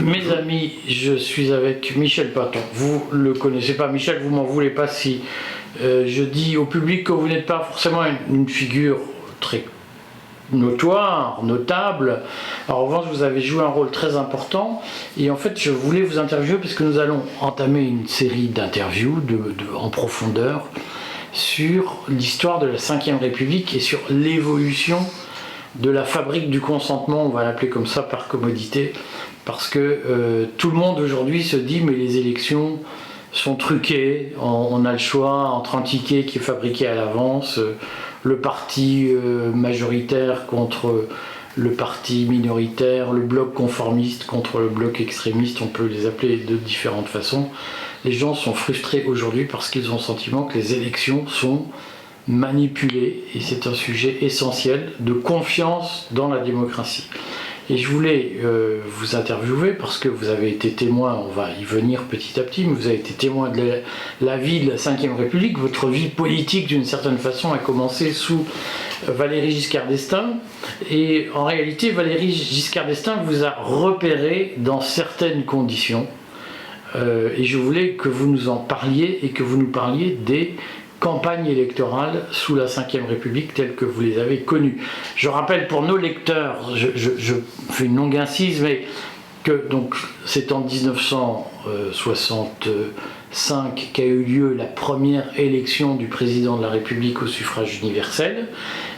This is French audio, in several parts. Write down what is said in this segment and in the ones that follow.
Mes amis, je suis avec Michel Paton. Vous le connaissez pas, Michel, vous m'en voulez pas si je dis au public que vous n'êtes pas forcément une figure très notoire, notable. En revanche, vous avez joué un rôle très important et en fait, je voulais vous interviewer parce que nous allons entamer une série d'interviews en profondeur sur l'histoire de la Ve République et sur l'évolution de la fabrique du consentement, on va l'appeler comme ça par commodité, parce que tout le monde aujourd'hui se dit mais les élections sont truquées, on a le choix entre un ticket qui est fabriqué à l'avance, le parti majoritaire contre le parti minoritaire, le bloc conformiste contre le bloc extrémiste, on peut les appeler de différentes façons. Les gens sont frustrés aujourd'hui parce qu'ils ont le sentiment que les élections sont manipulées et c'est un sujet essentiel de confiance dans la démocratie. Et je voulais vous interviewer parce que vous avez été témoin, on va y venir petit à petit, mais vous avez été témoin de la vie de la Ve République. Votre vie politique, d'une certaine façon, a commencé sous Valéry Giscard d'Estaing. Et en réalité, Valéry Giscard d'Estaing vous a repéré dans certaines conditions. Et je voulais que vous nous en parliez et que vous nous parliez des campagne électorale sous la Ve République telle que vous les avez connues. Je rappelle pour nos lecteurs, je fais une longue incise, mais que donc c'est en 1965 qu'a eu lieu la première élection du président de la République au suffrage universel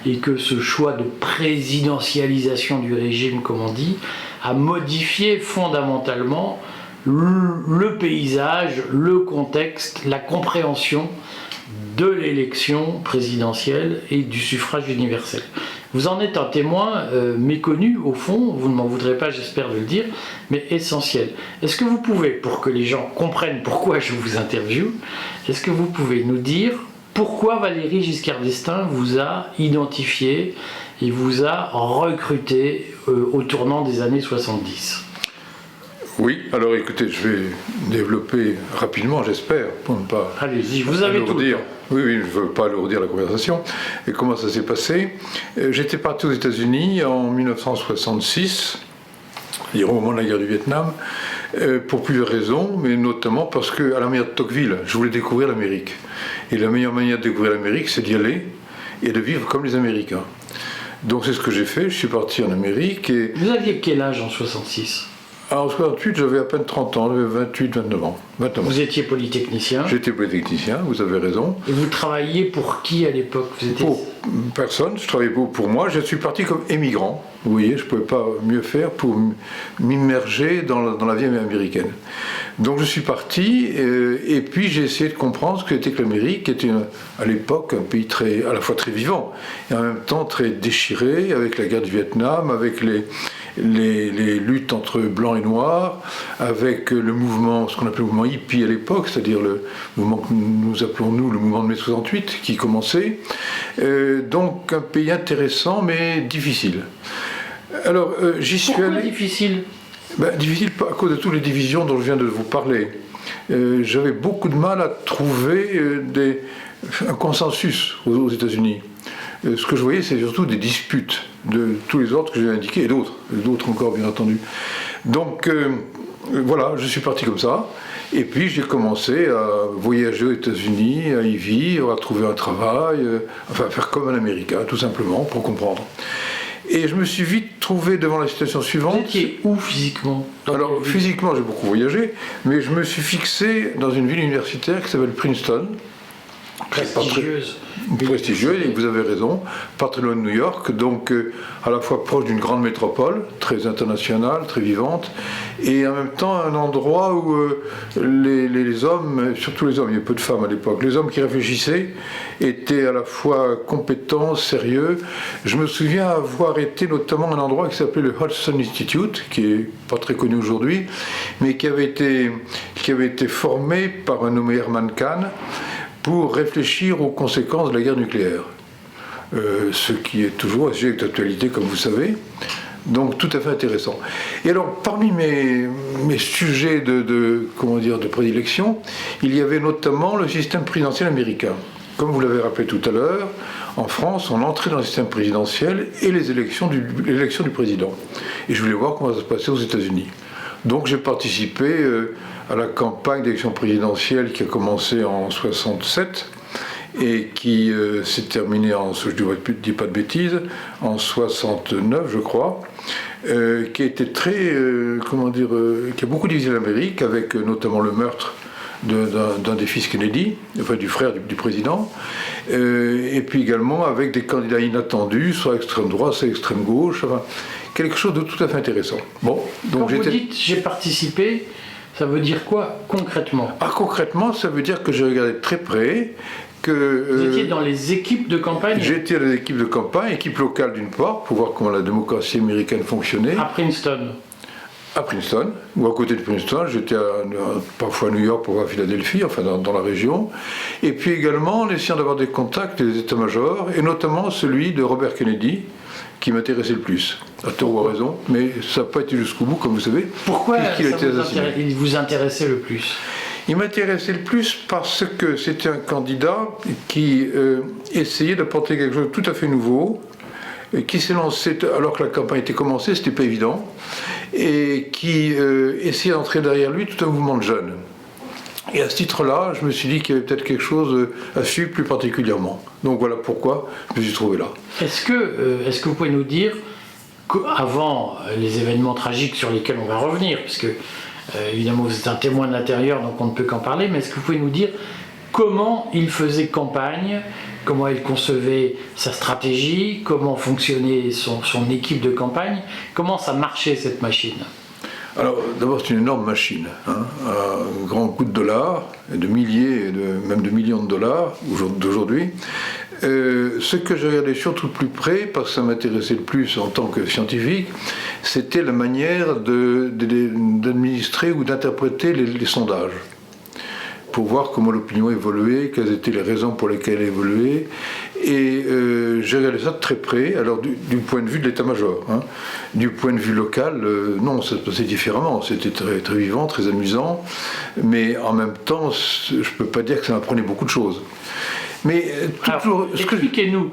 et que ce choix de présidentialisation du régime, comme on dit, a modifié fondamentalement le paysage, le contexte, la compréhension de l'élection présidentielle et du suffrage universel. Vous en êtes un témoin méconnu au fond, vous ne m'en voudrez pas, j'espère de le dire, mais essentiel. Est-ce que vous pouvez, pour que les gens comprennent pourquoi je vous interviewe, est-ce que vous pouvez nous dire pourquoi Valéry Giscard d'Estaing vous a identifié et vous a recruté au tournant des années 70 ? Oui, alors écoutez, je vais développer rapidement, j'espère, pour ne pas... Allez-y, vous avez tout le temps. Oui, je ne veux pas alourdir la conversation. Et comment ça s'est passé ? J'étais parti aux États-Unis en 1966, c'est-à-dire au moment de la guerre du Vietnam, pour plusieurs raisons, mais notamment parce qu'à la manière de Tocqueville, je voulais découvrir l'Amérique. Et la meilleure manière de découvrir l'Amérique, c'est d'y aller et de vivre comme les Américains. Donc c'est ce que j'ai fait, je suis parti en Amérique et... Vous aviez quel âge en 66 ? Alors, en 68, j'avais à peine 30 ans, j'avais 28, 29 ans. Vous étiez polytechnicien ? J'étais polytechnicien, vous avez raison. Et vous travailliez pour qui à l'époque ? Pour personne, je travaillais pour moi. Je suis parti comme émigrant. Vous voyez, je ne pouvais pas mieux faire pour m'immerger dans la vie américaine. Donc je suis parti et puis j'ai essayé de comprendre ce qu'était que l'Amérique, qui était à l'époque un pays à la fois très vivant et en même temps très déchiré, avec la guerre du Vietnam, avec les luttes entre blancs et noirs, avec le mouvement, ce qu'on appelait le mouvement hippie à l'époque, c'est-à-dire le mouvement que nous appelons le mouvement de mai 68, qui commençait. Donc un pays intéressant mais difficile. Alors j'y suis allé... Pourquoi difficile ? Difficile à cause de toutes les divisions dont je viens de vous parler. J'avais beaucoup de mal à trouver un consensus aux États-Unis. Ce que je voyais, c'est surtout des disputes de tous les ordres que j'ai indiqués, et d'autres encore, bien entendu. Donc, voilà, je suis parti comme ça, et puis j'ai commencé à voyager aux États-Unis, à y vivre, à trouver un travail, enfin, faire comme un Américain, tout simplement, pour comprendre. Et je me suis vite trouvé devant la situation suivante. Vous étiez où physiquement ? Alors, physiquement, j'ai beaucoup voyagé, mais je me suis fixé dans une ville universitaire qui s'appelle Princeton. Prestigieuse. Prestigieuse, et vous avez raison, pas très loin de New York, donc à la fois proche d'une grande métropole, très internationale, très vivante, et en même temps un endroit où les hommes, surtout les hommes, il y avait peu de femmes à l'époque, les hommes qui réfléchissaient étaient à la fois compétents, sérieux. Je me souviens avoir été notamment à un endroit qui s'appelait le Hudson Institute, qui est pas très connu aujourd'hui, mais qui avait été formé par un nommé Herman Kahn, pour réfléchir aux conséquences de la guerre nucléaire. Ce qui est toujours un sujet d'actualité, comme vous savez. Donc tout à fait intéressant. Et alors, parmi mes sujets de prédilection, il y avait notamment le système présidentiel américain. Comme vous l'avez rappelé tout à l'heure, en France, on entrait dans le système présidentiel et l'élection du président. Et je voulais voir comment ça se passait aux États-Unis. Donc j'ai participé à la campagne d'élection présidentielle qui a commencé en 67 et qui s'est terminée je ne dis pas de bêtises, en 69 je crois, qui a été qui a beaucoup divisé l'Amérique, avec notamment le meurtre d'un des fils Kennedy, enfin du frère du président, et puis également avec des candidats inattendus, soit extrême droite, soit extrême gauche, enfin, quelque chose de tout à fait intéressant. Bon, donc quand vous dites j'ai participé, ça veut dire quoi concrètement? Concrètement, ça veut dire que j'ai regardé de très près. Vous étiez dans les équipes de campagne? J'étais dans les équipes de campagne, équipe locale d'une part, pour voir comment la démocratie américaine fonctionnait. À Princeton? À Princeton, ou à côté de Princeton, j'étais parfois à New York, parfois à Philadelphie, enfin dans la région. Et puis également en essayant d'avoir des contacts des états-majors, et notamment celui de Robert Kennedy, qui m'intéressait le plus, à tort ou à raison, mais ça n'a pas été jusqu'au bout, comme vous savez. Pourquoi il vous intéressait le plus? Il m'intéressait le plus parce que c'était un candidat qui essayait d'apporter quelque chose de tout à fait nouveau, qui s'est lancé alors que la campagne était commencée, c'était pas évident, et qui essayait d'entrer derrière lui tout un mouvement de jeunes. Et à ce titre-là, je me suis dit qu'il y avait peut-être quelque chose à suivre plus particulièrement. Donc voilà pourquoi je me suis trouvé là. Est-ce que vous pouvez nous dire qu'avant les événements tragiques sur lesquels on va revenir, parce que évidemment vous êtes un témoin de l'intérieur, donc on ne peut qu'en parler, mais est-ce que vous pouvez nous dire comment il faisait campagne, comment il concevait sa stratégie, comment fonctionnait son équipe de campagne, comment ça marchait cette machine? Alors d'abord c'est une énorme machine, un grand coup de dollars, et de milliers, même de millions de dollars d'aujourd'hui. Ce que j'ai regardé surtout de plus près, parce que ça m'intéressait le plus en tant que scientifique, c'était la manière d'administrer ou d'interpréter les sondages, pour voir comment l'opinion évoluait, quelles étaient les raisons pour lesquelles elle évoluait. Et j'ai regardé ça de très près, alors du point de vue de l'état-major. Du point de vue local, non, ça se passait différemment. C'était très, très vivant, très amusant, mais en même temps, je ne peux pas dire que ça m'apprenait beaucoup de choses. Mais expliquez-nous,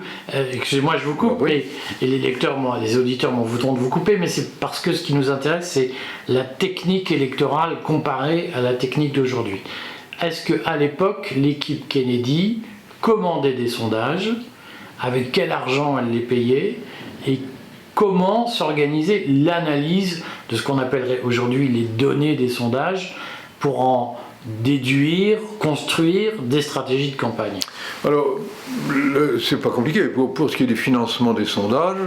excusez-moi je vous coupe, oui. et les lecteurs, les auditeurs m'en voudront de vous couper, mais c'est parce que ce qui nous intéresse, c'est la technique électorale comparée à la technique d'aujourd'hui. Est-ce qu'à l'époque, l'équipe Kennedy commandait des sondages, avec quel argent elle les payait, et comment s'organisait l'analyse de ce qu'on appellerait aujourd'hui les données des sondages pour en déduire, construire des stratégies de campagne? Alors, c'est pas compliqué. Pour ce qui est du financement des sondages,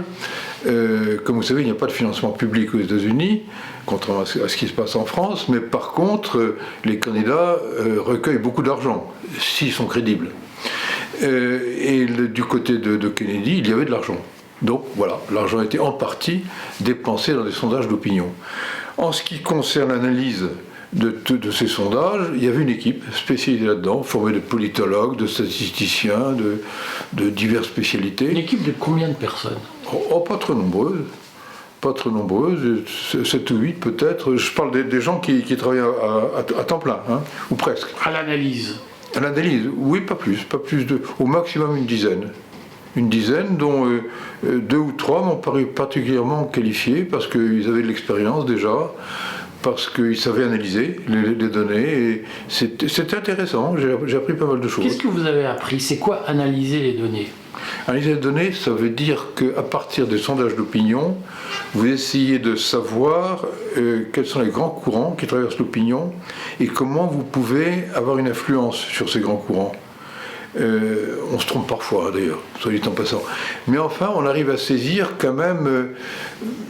comme vous savez, il n'y a pas de financement public aux États-Unis, contrairement à ce qui se passe en France, mais par contre, les candidats recueillent beaucoup d'argent, s'ils sont crédibles. Du côté de Kennedy, il y avait de l'argent. Donc voilà, l'argent était en partie dépensé dans des sondages d'opinion. En ce qui concerne l'analyse de ces sondages, il y avait une équipe spécialisée là-dedans, formée de politologues, de statisticiens, de diverses spécialités. Une équipe de combien de personnes? Pas trop nombreuses. Pas trop nombreuses, 7 ou 8 peut-être. Je parle des gens qui travaillent à temps plein, ou presque. À l'analyse? À l'analyse, oui, pas plus au maximum une dizaine. Une dizaine, dont 2 ou 3 m'ont paru particulièrement qualifiés, parce qu'ils avaient de l'expérience déjà, parce qu'ils savaient analyser les données, et c'était intéressant, j'ai appris pas mal de choses. Qu'est-ce que vous avez appris? C'est quoi analyser les données? Analyser les données, ça veut dire qu'à partir des sondages d'opinion, vous essayez de savoir quels sont les grands courants qui traversent l'opinion et comment vous pouvez avoir une influence sur ces grands courants. On se trompe parfois d'ailleurs, soit dit en passant. Mais enfin, on arrive à saisir quand même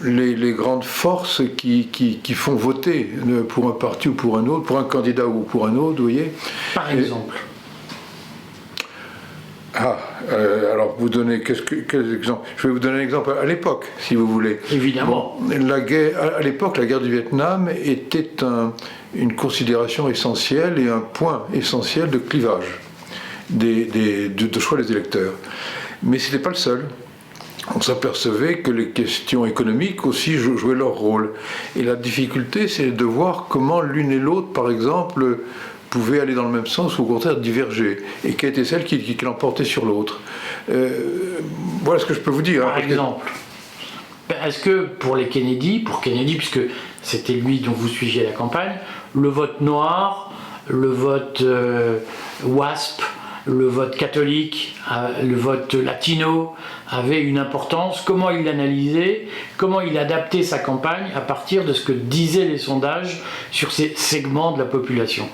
les grandes forces qui font voter pour un parti ou pour un autre, pour un candidat ou pour un autre, vous voyez. Par exemple. Alors vous donnez quels exemples? Je vais vous donner un exemple à l'époque, si vous voulez. Évidemment. Bon, à l'époque, la guerre du Vietnam était une considération essentielle et un point essentiel de clivage de choix des électeurs. Mais ce n'était pas le seul. On s'apercevait que les questions économiques aussi jouaient leur rôle. Et la difficulté, c'est de voir comment l'une et l'autre, par exemple, pouvaient aller dans le même sens ou au contraire diverger. Et quelle était celle qui l'emportait sur l'autre. Voilà ce que je peux vous dire. Par exemple, est-ce que pour Kennedy, puisque c'était lui dont vous suiviez la campagne, le vote noir, le vote WASP, le vote catholique, le vote latino avait une importance. Comment il l'analysait, comment il adaptait sa campagne à partir de ce que disaient les sondages sur ces segments de la population?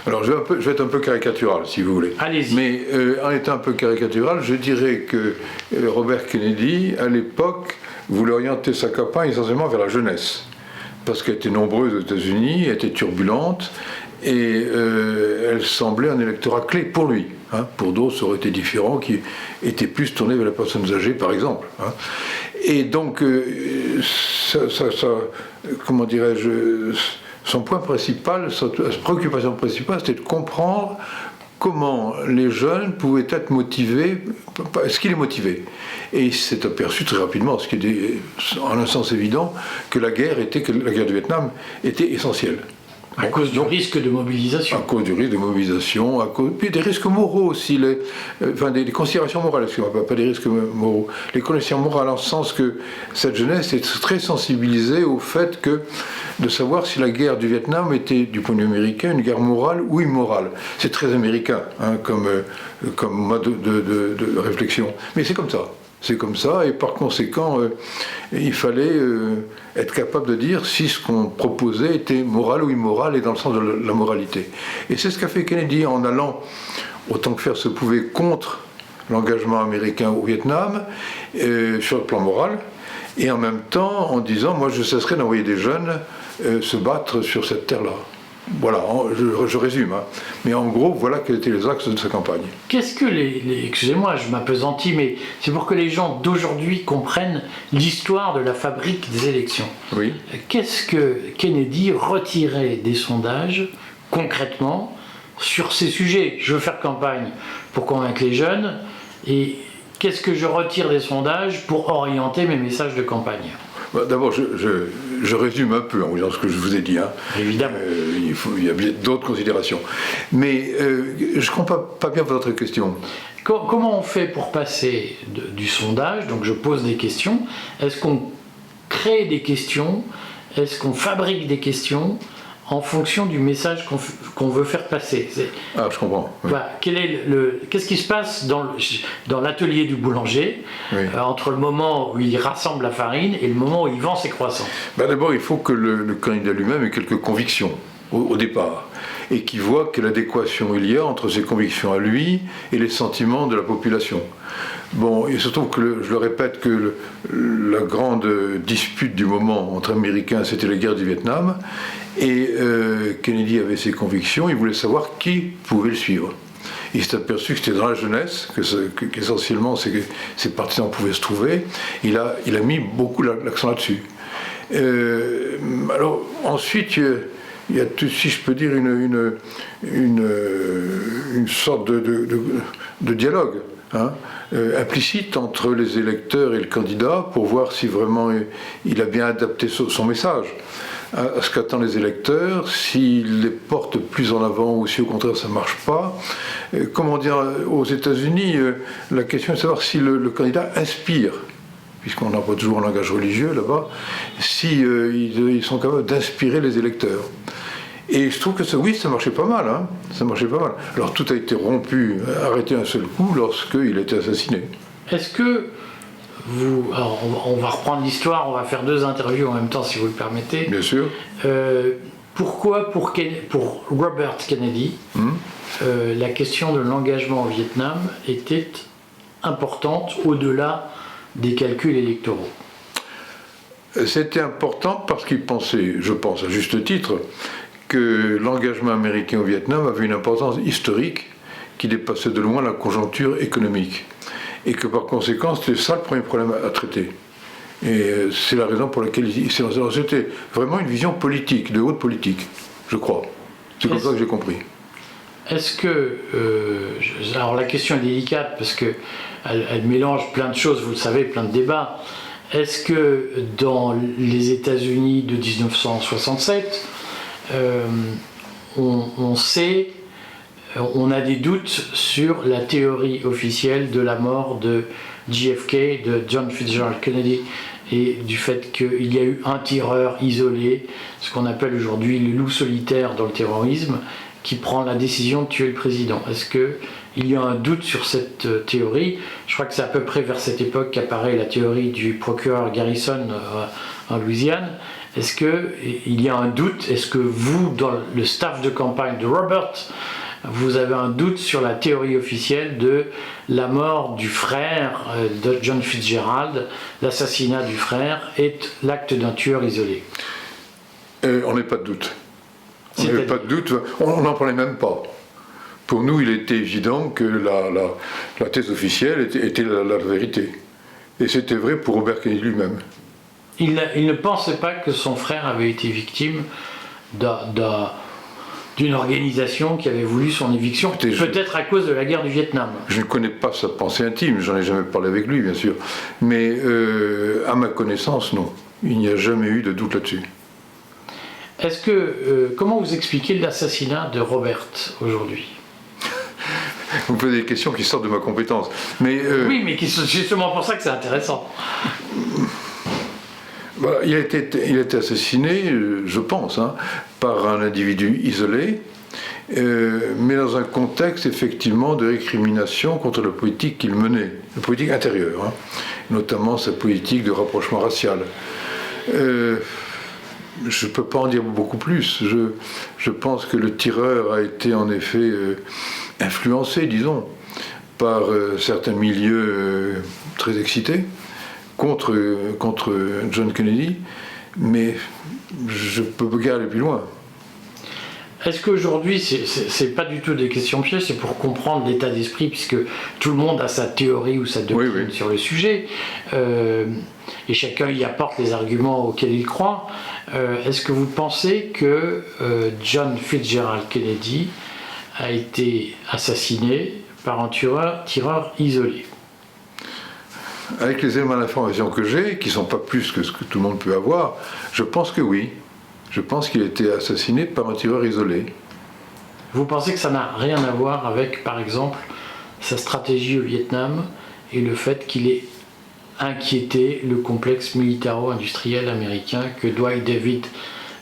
Alors je vais être un peu caricatural si vous voulez. Allez-y. Mais en étant un peu caricatural, je dirais que Robert Kennedy, à l'époque, voulait orienter sa campagne essentiellement vers la jeunesse. Parce qu'elle était nombreuse aux États-Unis, elle était turbulente, et elle semblait un électorat clé pour lui. Hein. Pour d'autres, ça aurait été différent, qui étaient plus tournés vers les personnes âgées, par exemple. Hein. Et donc, comment dirais-je, son point principal, sa préoccupation principale, c'était de comprendre comment les jeunes pouvaient être motivés, ce qui les motivait. Et il s'est aperçu très rapidement, ce qui est en un sens évident, que la guerre du Vietnam était essentielle. À cause du risque de mobilisation. À cause du risque de mobilisation, puis des risques moraux aussi, des considérations morales, excusez-moi, pas des risques moraux. Les considérations morales en ce sens que cette jeunesse est très sensibilisée au fait de savoir si la guerre du Vietnam était, du point de vue américain, une guerre morale ou immorale. C'est très américain comme mode de réflexion. Mais c'est comme ça. C'est comme ça, et par conséquent, il fallait être capable de dire si ce qu'on proposait était moral ou immoral, et dans le sens de la moralité. Et c'est ce qu'a fait Kennedy en allant, autant que faire se pouvait, contre l'engagement américain au Vietnam, sur le plan moral, et en même temps en disant, moi je cesserai d'envoyer des jeunes se battre sur cette terre-là. Voilà, je résume, hein. Mais en gros, voilà quels étaient les axes de sa campagne. Qu'est-ce que excusez-moi, je m'appesantis, mais c'est pour que les gens d'aujourd'hui comprennent l'histoire de la fabrique des élections. Oui. Qu'est-ce que Kennedy retirait des sondages, concrètement, sur ces sujets? Je veux faire campagne pour convaincre les jeunes, et qu'est-ce que je retire des sondages pour orienter mes messages de campagne? D'abord, je résume un peu en disant ce que je vous ai dit. Hein. Évidemment. Il y a d'autres considérations. Mais je ne comprends pas bien votre question. Comment on fait pour passer du sondage? Donc je pose des questions. Est-ce qu'on crée des questions? Est-ce qu'on fabrique des questions en fonction du message qu'on veut faire passer? Ah, je comprends. Oui. Voilà. Qu'est-ce qui se passe dans l'atelier du boulanger, oui, entre le moment où il rassemble la farine et le moment où il vend ses croissants? D'abord, il faut que le candidat lui-même ait quelques convictions au départ, et qu'il voit quelle adéquation il y a entre ses convictions à lui et les sentiments de la population. Bon, il se trouve que, je le répète, que la grande dispute du moment entre Américains, c'était la guerre du Vietnam, et Kennedy avait ses convictions, il voulait savoir qui pouvait le suivre. Il s'est aperçu que c'était dans la jeunesse, qu'essentiellement ses partisans pouvaient se trouver. Il a mis beaucoup l'accent là-dessus. Alors, ensuite, il y a, si je peux dire, une sorte de dialogue, hein, implicite entre les électeurs et le candidat pour voir si vraiment il a bien adapté son message à ce qu'attendent les électeurs, s'il les porte plus en avant ou si au contraire ça ne marche pas. Comment dire, aux États-Unis, la question est de savoir si le candidat inspire, puisqu'on n'a pas toujours un langage religieux là-bas, si ils sont capables d'inspirer les électeurs. Et je trouve que ça marchait pas mal, hein. Ça marchait pas mal. Alors tout a été rompu, arrêté un seul coup lorsqu'il a été assassiné. Est-ce que alors on va reprendre l'histoire, on va faire 2 interviews en même temps si vous le permettez. Bien sûr. Pourquoi pour Robert Kennedy, la question de l'engagement au Vietnam était importante au-delà des calculs électoraux? C'était important parce qu'il pensait, je pense à juste titre, que l'engagement américain au Vietnam avait une importance historique qui dépassait de loin la conjoncture économique. Et que par conséquent, c'était ça le premier problème à traiter. Et c'est la raison pour laquelle il s'est lancé. C'était vraiment une vision politique, de haute politique, je crois. C'est comme ça que j'ai compris. Est-ce que... alors la question est délicate parce qu'elle mélange plein de choses, vous le savez, plein de débats. Est-ce que dans les États-Unis de 1967, on a des doutes sur la théorie officielle de la mort de JFK, de John Fitzgerald Kennedy, et du fait qu'il y a eu un tireur isolé, ce qu'on appelle aujourd'hui le loup solitaire dans le terrorisme, qui prend la décision de tuer le président. Est-ce qu'il y a un doute sur cette théorie? Je crois que c'est à peu près vers cette époque qu'apparaît la théorie du procureur Garrison en Louisiane. Est-ce qu'il y a un doute? Est-ce que vous, dans le staff de campagne de Robert, vous avez un doute sur la théorie officielle de la mort du frère de John Fitzgerald, l'assassinat du frère est l'acte d'un tueur isolé? On n'a pas de doute. On n'avait pas de doute, on n'en parlait même pas. Pour nous, il était évident que la thèse officielle était la vérité. Et c'était vrai pour Robert Kennedy lui-même. Il ne pensait pas que son frère avait été victime d'une organisation qui avait voulu son éviction, peut-être à cause de la guerre du Vietnam. Je ne connais pas sa pensée intime, j'en ai jamais parlé avec lui, bien sûr. Mais à ma connaissance, non. Il n'y a jamais eu de doute là-dessus. Comment vous expliquez l'assassinat de Robert aujourd'hui? Vous me posez des questions qui sortent de ma compétence. Mais, oui, mais c'est justement pour ça que c'est intéressant. Voilà, il a été assassiné, je pense, par un individu isolé, mais dans un contexte effectivement de récrimination contre la politique qu'il menait, la politique intérieure, notamment sa politique de rapprochement racial. Je ne peux pas en dire beaucoup plus. Je pense que le tireur a été en effet influencé, disons, par certains milieux très excités contre John Kennedy, mais je peux pas aller plus loin. Est-ce qu'aujourd'hui, c'est pas du tout des questions pièges, c'est pour comprendre l'état d'esprit, puisque tout le monde a sa théorie ou sa doctrine sur le sujet, et chacun y apporte les arguments auxquels il croit. Est-ce que vous pensez que John Fitzgerald Kennedy a été assassiné par un tireur isolé? Avec les éléments d'information que j'ai, qui ne sont pas plus que ce que tout le monde peut avoir, je pense que oui. Je pense qu'il a été assassiné par un tireur isolé. Vous pensez que ça n'a rien à voir avec, par exemple, sa stratégie au Vietnam et le fait qu'il ait inquiété le complexe militaro-industriel américain que Dwight David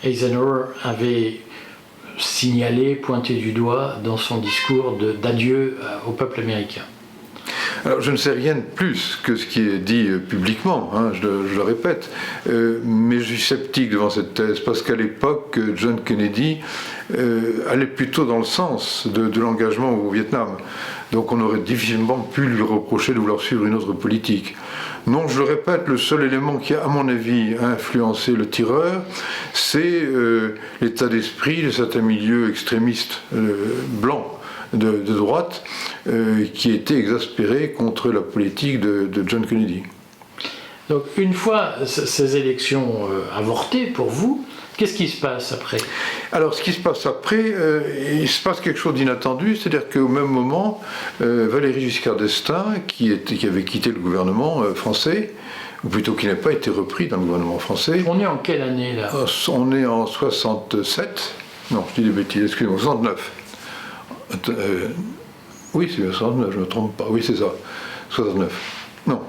Eisenhower avait signalé, pointé du doigt dans son discours d'adieu au peuple américain? Alors, je ne sais rien de plus que ce qui est dit publiquement, je le répète, mais je suis sceptique devant cette thèse, parce qu'à l'époque, John Kennedy allait plutôt dans le sens de l'engagement au Vietnam. Donc on aurait difficilement pu lui reprocher de vouloir suivre une autre politique. Non, je le répète, le seul élément qui, à mon avis, a influencé le tireur, c'est l'état d'esprit de certains milieux extrémistes blancs de droite qui étaient exaspérés contre la politique de John Kennedy. Donc une fois ces élections avortées pour vous, qu'est-ce qui se passe après? Alors ce qui se passe après, il se passe quelque chose d'inattendu, c'est-à-dire qu'au même moment, Valéry Giscard d'Estaing, qui avait quitté le gouvernement français, ou plutôt qui n'a pas été repris dans le gouvernement français. On est en quelle année là? On est en 67, non je dis des bêtises, excusez-moi, 69. Oui, c'est 69, je ne me trompe pas. Oui, c'est ça. 69. Non.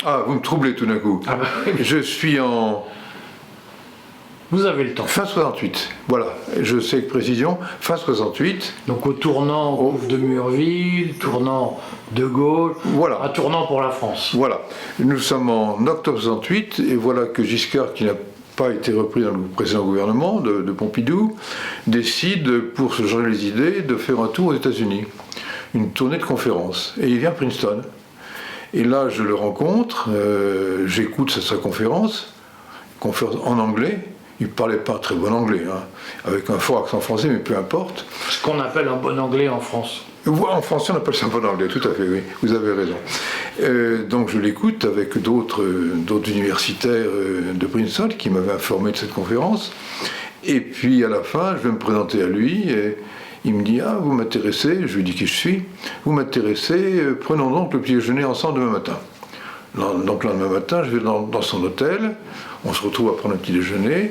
Ah, vous me troublez tout d'un coup. Ah bah oui. Je suis en... Vous avez le temps. Fin 68. Voilà. Je sais avec précision. Fin 68. Donc au tournant de Murville, tournant de Gaulle, voilà. Un tournant pour la France. Voilà. Nous sommes en octobre 68 et voilà que Giscard, qui n'a pas été repris dans le précédent gouvernement de Pompidou, décide, pour se changer les idées, de faire un tour aux États-Unis, une tournée de conférences. Et il vient à Princeton. Et là, je le rencontre, j'écoute sa conférence en anglais. Il ne parlait pas très bon anglais, avec un fort accent français, mais peu importe. Ce qu'on appelle un bon anglais en France. En français, on appelle ça un bon anglais, tout à fait, oui, vous avez raison. Donc je l'écoute avec d'autres universitaires de Princeton qui m'avaient informé de cette conférence. Et puis à la fin, je vais me présenter à lui, et il me dit « Ah, vous m'intéressez », je lui dis qui je suis, « Vous m'intéressez, prenons donc le petit déjeuner ensemble demain matin ». Donc le lendemain matin, je vais dans son hôtel, on se retrouve à prendre un petit déjeuner,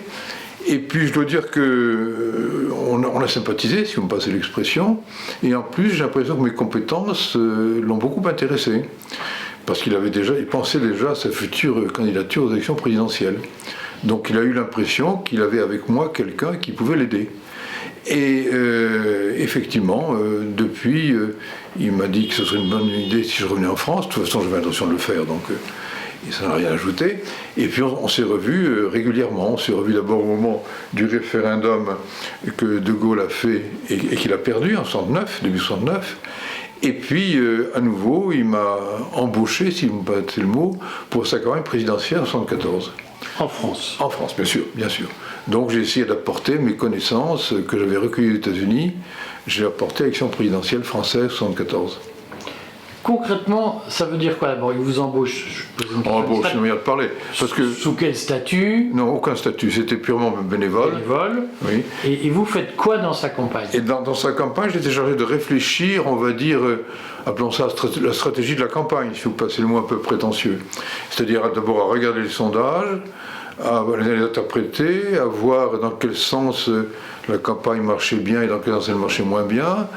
et puis je dois dire qu'on a sympathisé, si vous me passez l'expression, et en plus j'ai l'impression que mes compétences l'ont beaucoup intéressé, parce qu'il pensait déjà à sa future candidature aux élections présidentielles. Donc il a eu l'impression qu'il avait avec moi quelqu'un qui pouvait l'aider. Et effectivement, depuis, il m'a dit que ce serait une bonne idée si je revenais en France. De toute façon, j'avais l'intention de le faire, donc ça n'a rien ajouté. Et puis on s'est revus régulièrement. On s'est revus d'abord au moment du référendum que De Gaulle a fait et qu'il a perdu en 69, début 69. Et puis, à nouveau, il m'a embauché, si vous me permettez le mot, pour sa campagne présidentielle en 74. En France? En France, bien sûr, bien sûr. Donc j'ai essayé d'apporter mes connaissances que j'avais recueillies aux États-Unis, j'ai apporté à l'élection présidentielle française 74. Concrètement, ça veut dire quoi d'abord? Il vous embauche? Embauche, c'est une manière de parler. Parce que, sous quel statut? Non, aucun statut, c'était purement bénévole. Bénévole. Oui. Et vous faites quoi dans sa campagne? Et dans sa campagne, j'étais chargé de réfléchir, on va dire, appelons ça la stratégie de la campagne, si vous passez le mot un peu prétentieux. C'est-à-dire d'abord à regarder les sondages, à les interpréter, à voir dans quel sens la campagne marchait bien et dans quel sens elle marchait moins bien,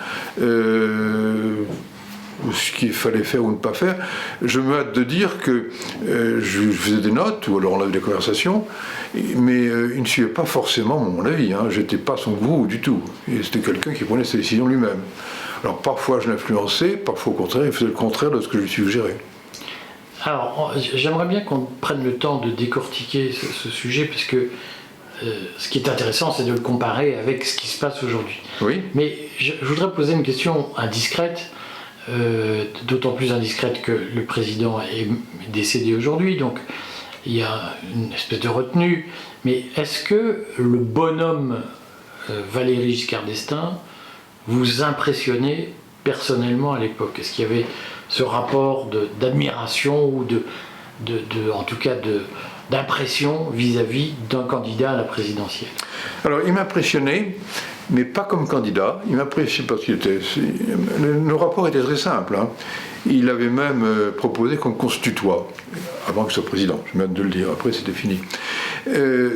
ce qu'il fallait faire ou ne pas faire. Je me hâte de dire que je faisais des notes, ou alors on avait des conversations, mais il ne suivait pas forcément mon avis, hein. Je n'étais pas son gourou du tout, et c'était quelqu'un qui prenait ses décisions lui-même. Alors parfois je l'influençais, parfois au contraire, il faisait le contraire de ce que je lui suggérais. Alors, j'aimerais bien qu'on prenne le temps de décortiquer ce sujet, parce que ce qui est intéressant, c'est de le comparer avec ce qui se passe aujourd'hui. Oui. Mais je voudrais poser une question indiscrète, d'autant plus indiscrète que le président est décédé aujourd'hui, donc il y a une espèce de retenue. Mais est-ce que le bonhomme Valéry Giscard d'Estaing vous impressionnait personnellement à l'époque? Est-ce qu'il y avait ce rapport d'admiration ou en tout cas d'impression vis-à-vis d'un candidat à la présidentielle? Alors il m'impressionnait, mais pas comme candidat. Il m'impressionnait parce nos rapports étaient très simples, hein. Il avait même proposé qu'on se tutoie, avant qu'il soit président, je viens de le dire, après c'était fini.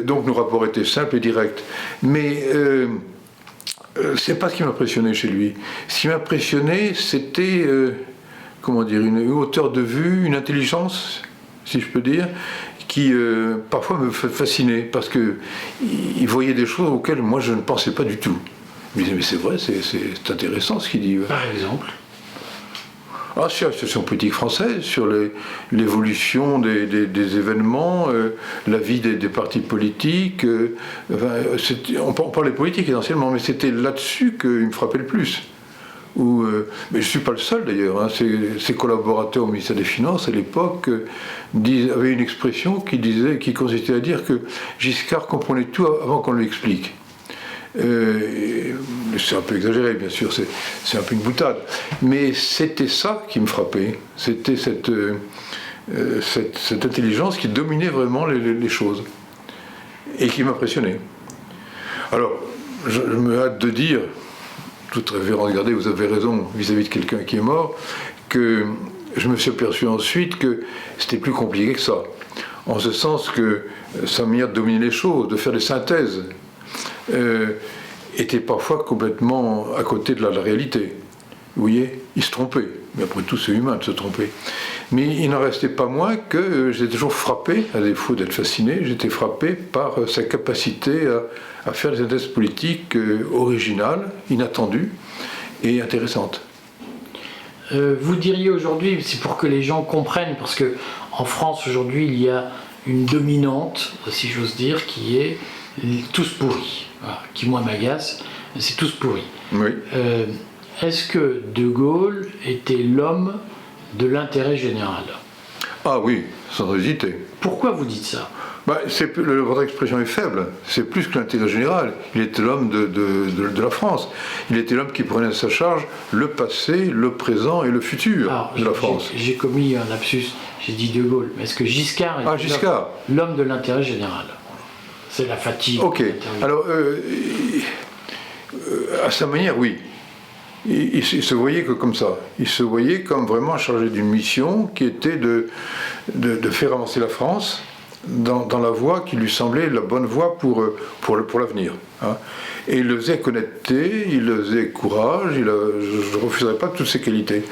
Donc nos rapports étaient simples et directs. Mais c'est pas ce qui m'impressionnait chez lui. Ce qui m'impressionnait, c'était une hauteur de vue, une intelligence, si je peux dire, qui parfois me fascinait, parce qu'il voyait des choses auxquelles moi je ne pensais pas du tout. Je me disais, mais c'est vrai, c'est intéressant ce qu'il dit. Par exemple? Sur la situation politique française, sur l'évolution des événements, la vie des partis politiques. On parlait politique essentiellement, mais c'était là-dessus qu'il me frappait le plus. Mais je ne suis pas le seul d'ailleurs, hein. Ses collaborateurs au ministère des Finances à l'époque avaient une expression qui consistait à dire que Giscard comprenait tout avant qu'on lui explique. C'est un peu exagéré, bien sûr, c'est un peu une boutade, mais c'était ça qui me frappait, c'était cette intelligence qui dominait vraiment les choses et qui m'impressionnait. Alors, je me hâte de dire, toute révérence gardée, vous avez raison vis-à-vis de quelqu'un qui est mort, que je me suis aperçu ensuite que c'était plus compliqué que ça, en ce sens que sa manière de dominer les choses, de faire des synthèses, était parfois complètement à côté de la réalité. Vous voyez, il se trompait, mais après tout c'est humain de se tromper. Mais il n'en restait pas moins que j'étais toujours frappé, à défaut d'être fasciné, j'étais frappé par sa capacité à faire des synthèses politiques originales, inattendues et intéressantes. Vous diriez aujourd'hui, c'est pour que les gens comprennent, parce que en France aujourd'hui il y a une dominante, si j'ose dire, qui est tous pourris, voilà, qui moi m'agace, c'est tous pourris. Oui. Est-ce que De Gaulle était l'homme de l'intérêt général? Ah oui, sans hésiter. Pourquoi vous dites ça? Votre expression est faible, c'est plus que l'intérêt général. Il était l'homme de la France. Il était l'homme qui prenait à sa charge le passé, le présent et le futur de la France. J'ai commis un lapsus, j'ai dit De Gaulle, mais est-ce que Giscard était l'homme de l'intérêt général? C'est la fatigue. Ok, alors à sa manière, oui. Il se voyait que comme ça. Il se voyait comme vraiment chargé d'une mission qui était de faire avancer la France dans la voie qui lui semblait la bonne voie pour l'avenir. Hein. Et il le faisait avec honnêteté, il le faisait avec courage, je ne refuserai pas toutes ses qualités.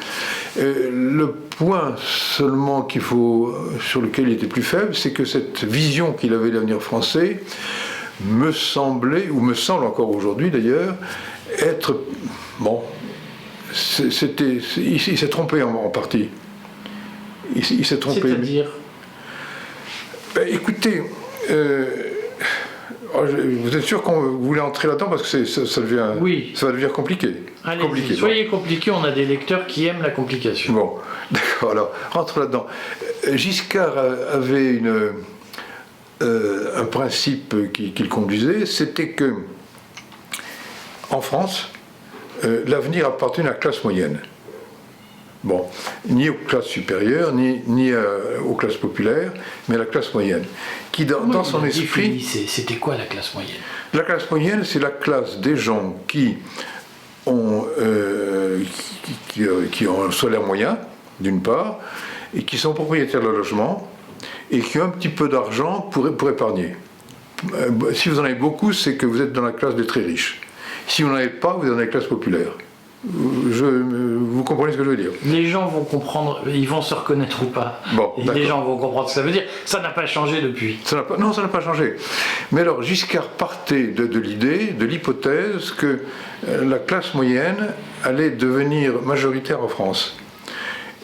Le point seulement sur lequel il était plus faible, c'est que cette vision qu'il avait de l'avenir français me semblait, ou me semble encore aujourd'hui d'ailleurs, être... Bon, il s'est trompé en partie. Il s'est trompé. C'est-à-dire écoutez, vous êtes sûr qu'on voulait entrer là-dedans parce que ça va devenir compliqué. Allez-y, soyez compliqué, on a des lecteurs qui aiment la complication. Bon, d'accord, alors, rentre là-dedans. Giscard avait un principe qu'il conduisait, c'était que, en France, l'avenir appartenait à la classe moyenne. Bon, ni aux classes supérieures, ni aux classes populaires, mais à la classe moyenne, qui dans son esprit... C'était quoi la classe moyenne? La classe moyenne, c'est la classe des gens qui ont un salaire moyen, d'une part, et qui sont propriétaires de leur logement, et qui ont un petit peu d'argent pour épargner. Si vous en avez beaucoup, c'est que vous êtes dans la classe des très riches. Si vous n'en avez pas, vous êtes dans la classe populaire. Vous comprenez ce que je veux dire? Les gens vont comprendre, ils vont se reconnaître ou pas. Bon, les gens vont comprendre ce que ça veut dire. Ça n'a pas changé depuis. Non, ça n'a pas changé. Mais alors, Giscard partait de l'idée, de l'hypothèse que la classe moyenne allait devenir majoritaire en France.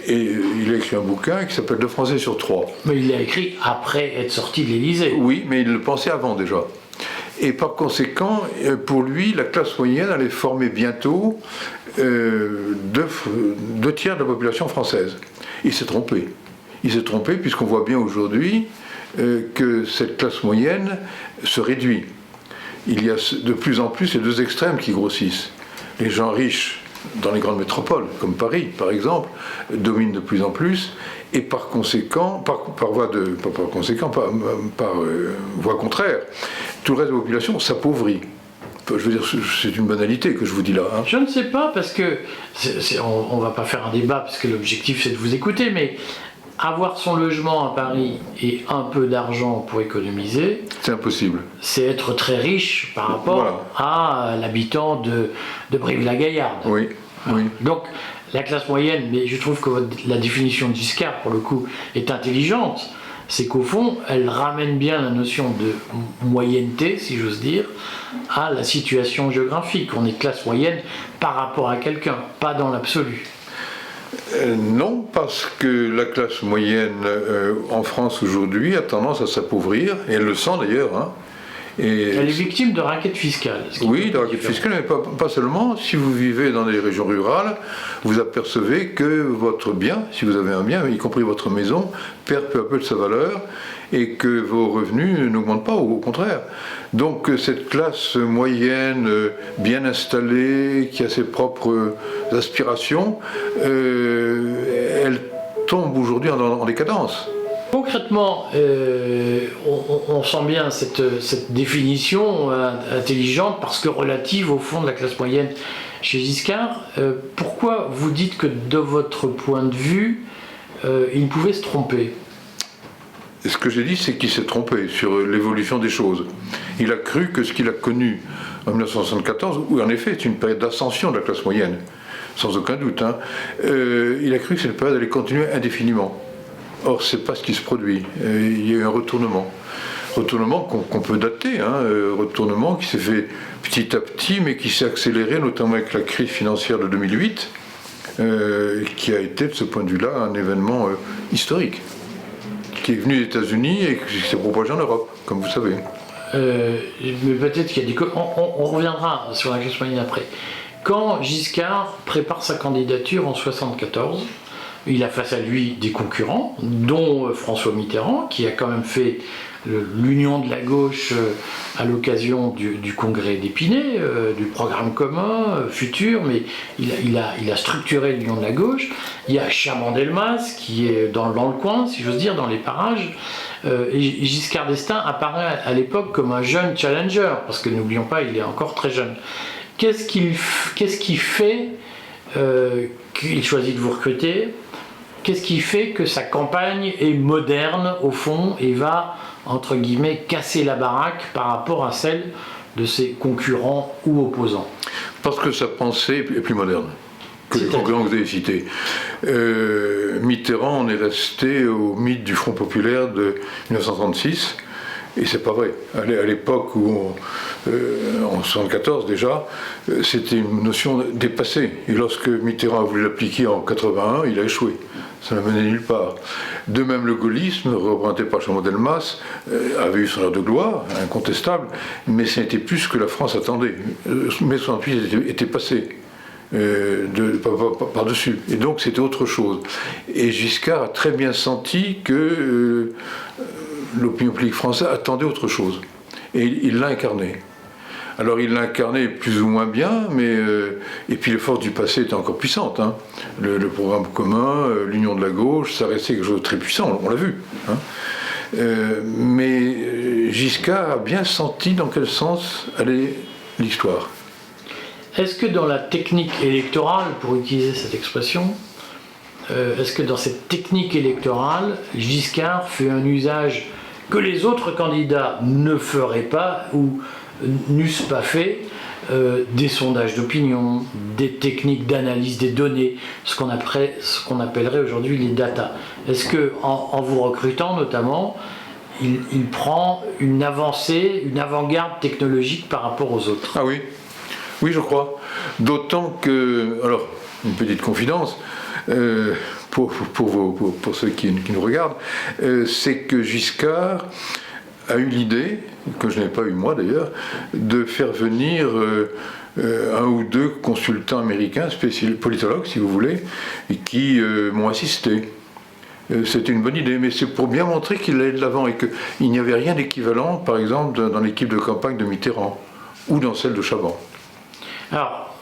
Et il a écrit un bouquin qui s'appelle 2 Français sur 3. Mais il l'a écrit après être sorti de l'Élysée. Oui, mais il le pensait avant déjà. Et par conséquent, pour lui, la classe moyenne allait former bientôt 2 tiers de la population française. Il s'est trompé. Il s'est trompé puisqu'on voit bien aujourd'hui que cette classe moyenne se réduit. Il y a de plus en plus les 2 extrêmes qui grossissent. Les gens riches dans les grandes métropoles, comme Paris par exemple, dominent de plus en plus, et par conséquent, par voie contraire, tout le reste de la population s'appauvrit. Je veux dire, c'est une banalité que je vous dis là. Hein. Je ne sais pas, parce que on ne va pas faire un débat, parce que l'objectif c'est de vous écouter, mais avoir son logement à Paris et un peu d'argent pour économiser, c'est impossible. C'est être très riche par rapport à l'habitant de Brive-la-Gaillarde. Oui, oui. Donc la classe moyenne, mais je trouve que la définition de Giscard, pour le coup, est intelligente. C'est qu'au fond, elle ramène bien la notion de moyenneté, si j'ose dire, à la situation géographique. On est classe moyenne par rapport à quelqu'un, pas dans l'absolu. Non, parce que la classe moyenne en France aujourd'hui a tendance à s'appauvrir, et elle le sent d'ailleurs. Hein. Elle est victime de raquettes fiscales. Oui, de raquettes fiscales, mais pas seulement. Si vous vivez dans des régions rurales, vous apercevez que votre bien, si vous avez un bien, y compris votre maison, perd peu à peu de sa valeur et que vos revenus n'augmentent pas, au contraire. Donc cette classe moyenne bien installée, qui a ses propres aspirations, elle tombe aujourd'hui en décadence. Concrètement, on sent bien cette définition intelligente, parce que relative au fond de la classe moyenne chez Giscard. Pourquoi vous dites que de votre point de vue, il pouvait se tromper? Ce que j'ai dit, c'est qu'il s'est trompé sur l'évolution des choses. Il a cru que ce qu'il a connu en 1974, où en effet c'est une période d'ascension de la classe moyenne, sans aucun doute, hein, il a cru que cette période allait continuer indéfiniment. Or, ce n'est pas ce qui se produit. Il y a eu un retournement. Retournement qu'on peut dater, hein, retournement qui s'est fait petit à petit, mais qui s'est accéléré, notamment avec la crise financière de 2008, qui a été, de ce point de vue-là, un événement historique, qui est venu des États-Unis et qui s'est propagé en Europe, comme vous savez. Mais peut-être qu'il y a des... On reviendra sur la classe moyenne après. Quand Giscard prépare sa candidature en 1974, il a face à lui des concurrents, dont François Mitterrand, qui a quand même fait l'union de la gauche à l'occasion du congrès d'Épinay, du programme commun futur, mais il a structuré l'union de la gauche. Il y a Chaban-Delmas, qui est dans le coin, si j'ose dire, dans les parages. Et Giscard d'Estaing apparaît à l'époque comme un jeune challenger, parce que n'oublions pas, il est encore très jeune. Qu'est-ce qui fait qu'il choisit de vous recruter? Qu'est-ce qui fait que sa campagne est moderne, au fond, et va entre guillemets, casser la baraque par rapport à celle de ses concurrents ou opposants? Parce que sa pensée est plus moderne que les concurrents que vous avez cités. Mitterrand, on est resté au mythe du Front populaire de 1936, et c'est pas vrai. À l'époque où, en 1974 déjà, c'était une notion dépassée. Et lorsque Mitterrand a voulu l'appliquer en 81, il a échoué. Ça n'a mené nulle part. De même, le gaullisme, représenté par Chaban-Delmas, avait eu son heure de gloire, incontestable, mais ce n'était plus ce que la France attendait. Mai 68 était passé par-dessus. Et donc, c'était autre chose. Et Giscard a très bien senti que l'opinion publique française attendait autre chose. Et il l'a incarné. Alors il l'a incarné plus ou moins bien, mais et puis les forces du passé étaient encore puissantes. Hein. Le programme commun, l'union de la gauche, ça restait quelque chose de très puissant, on l'a vu. Hein. Mais Giscard a bien senti dans quel sens allait l'histoire. Est-ce que dans la technique électorale, pour utiliser cette expression, est-ce que dans cette technique électorale, Giscard fait un usage que les autres candidats ne feraient pas ou n'eussent pas fait, des sondages d'opinion, des techniques d'analyse des données, ce qu'on appellerait aujourd'hui les data? Est-ce que en vous recrutant notamment, il prend une avancée, une avant-garde technologique par rapport aux autres? Ah oui, oui je crois. D'autant que, alors une petite confidence, pour ceux qui nous regardent, c'est que Giscard a eu l'idée, que je n'ai pas eu moi d'ailleurs, de faire venir un ou deux consultants américains, politologues si vous voulez, et qui m'ont assisté. C'était une bonne idée, mais c'est pour bien montrer qu'il allait de l'avant et qu'il n'y avait rien d'équivalent, par exemple, dans l'équipe de campagne de Mitterrand ou dans celle de Chaban. Alors,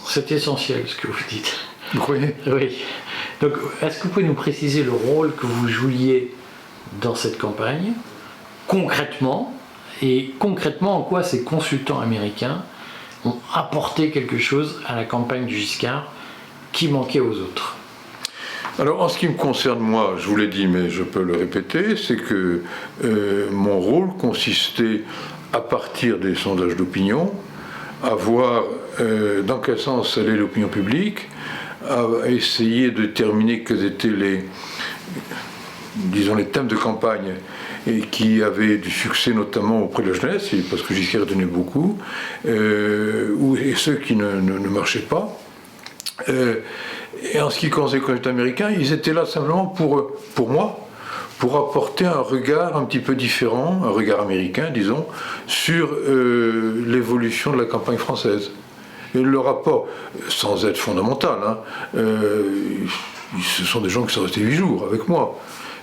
c'est essentiel ce que vous dites. Vous croyez? Oui. Donc, est-ce que vous pouvez nous préciser le rôle que vous jouiez dans cette campagne, concrètement, et concrètement en quoi ces consultants américains ont apporté quelque chose à la campagne du Giscard qui manquait aux autres? Alors, en ce qui me concerne, moi, je vous l'ai dit, mais je peux le répéter, c'est que mon rôle consistait, à partir des sondages d'opinion, à voir dans quel sens allait l'opinion publique, à essayer de déterminer quels étaient les thèmes de campagne et qui avaient du succès notamment auprès de la jeunesse, parce que Giscard donnait beaucoup, et ceux qui ne marchaient pas. Et en ce qui concerne les consultants américains, ils étaient là simplement pour moi, pour apporter un regard un petit peu différent, un regard américain, disons, sur l'évolution de la campagne française. Et le rapport, sans être fondamental, hein, ce sont des gens qui sont restés 8 jours avec moi,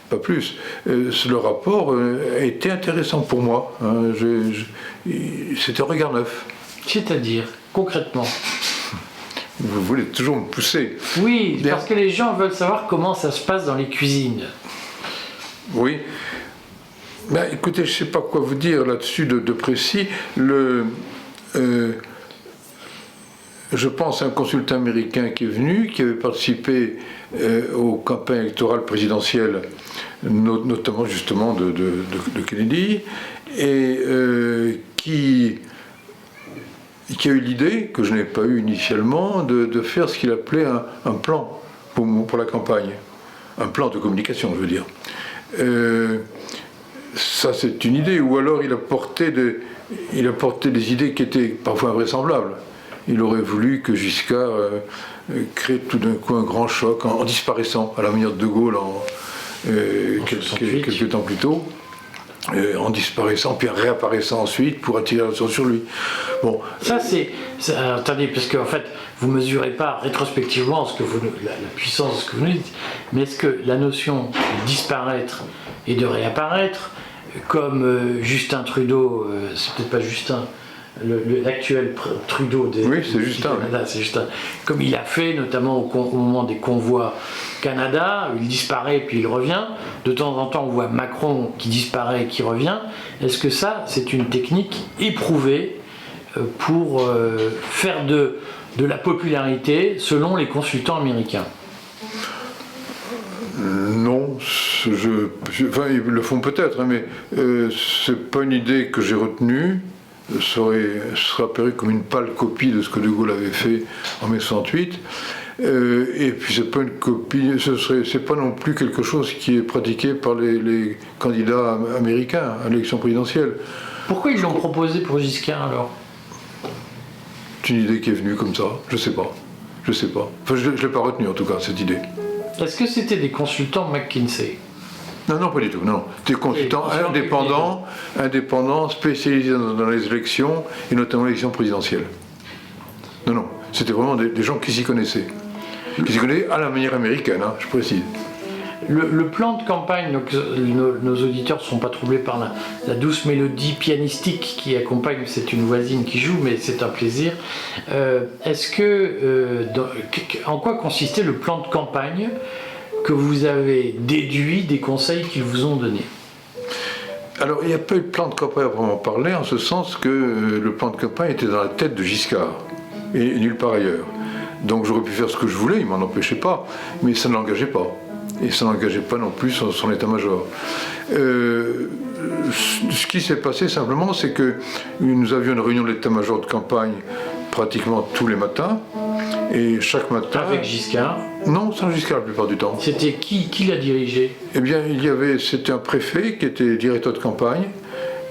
pas plus. Le rapport a été intéressant pour moi. Hein, c'était un regard neuf. C'est-à-dire, concrètement? Vous voulez toujours me pousser. Oui, bien. Parce que les gens veulent savoir comment ça se passe dans les cuisines. Oui. Ben, écoutez, je ne sais pas quoi vous dire là-dessus de précis. Je pense à un consultant américain qui est venu, qui avait participé aux campagnes électorales présidentielles, notamment justement de Kennedy, et qui a eu l'idée, que je n'ai pas eue initialement, de faire ce qu'il appelait un plan pour la campagne. Un plan de communication, je veux dire. Ça, c'est une idée. Ou alors il apportait des idées qui étaient parfois invraisemblables. Il aurait voulu que Giscard crée tout d'un coup un grand choc en disparaissant, à la manière de Gaulle quelques temps plus tôt, en disparaissant, puis en réapparaissant ensuite pour attirer l'attention sur lui. Bon. Ça, attendez, parce qu'en fait, vous ne mesurez pas rétrospectivement la puissance de ce que vous nous dites, mais est-ce que la notion de disparaître et de réapparaître, comme Justin Trudeau, c'est peut-être pas Justin, l'actuel Trudeau oui, c'est du Canada, c'est Justin, comme il a fait notamment au moment des convois Canada, il disparaît puis il revient, de temps en temps on voit Macron qui disparaît et qui revient. Est-ce que ça, c'est une technique éprouvée pour faire de la popularité selon les consultants américains? Non, enfin, ils le font peut-être, hein, mais c'est pas une idée que j'ai retenue. Ça serait apparu comme une pâle copie de ce que De Gaulle avait fait en mai 68. Et puis c'est pas une copie, c'est pas non plus quelque chose qui est pratiqué par les candidats américains à l'élection présidentielle. Pourquoi ils l'ont proposé pour Giscard alors? C'est une idée qui est venue comme ça, je sais pas. Enfin, je l'ai pas retenue en tout cas, cette idée. Est-ce que c'était des consultants McKinsey? Non, pas du tout. Non. Des consultants indépendants, spécialisés dans les élections, et notamment l'élection présidentielle. Non. C'était vraiment des gens qui s'y connaissaient. Qui s'y connaissaient à la manière américaine, hein, je précise. Le plan de campagne, donc, nos auditeurs ne sont pas troublés par la douce mélodie pianistique qui accompagne, c'est une voisine qui joue, mais c'est un plaisir. En quoi consistait le plan de campagne que vous avez déduit des conseils qu'ils vous ont donnés? Alors, il n'y a pas eu de plan de campagne à vraiment parler, en ce sens que le plan de campagne était dans la tête de Giscard, et nulle part ailleurs. Donc j'aurais pu faire ce que je voulais, il ne m'en empêchait pas, mais ça ne l'engageait pas. Et ça n'engageait pas non plus son état-major. Ce qui s'est passé simplement, c'est que nous avions une réunion de l'état-major de campagne pratiquement tous les matins, et chaque matin... Avec Giscard? Non, sans Giscard la plupart du temps. C'était qui l'a dirigé? Eh bien, c'était un préfet qui était directeur de campagne,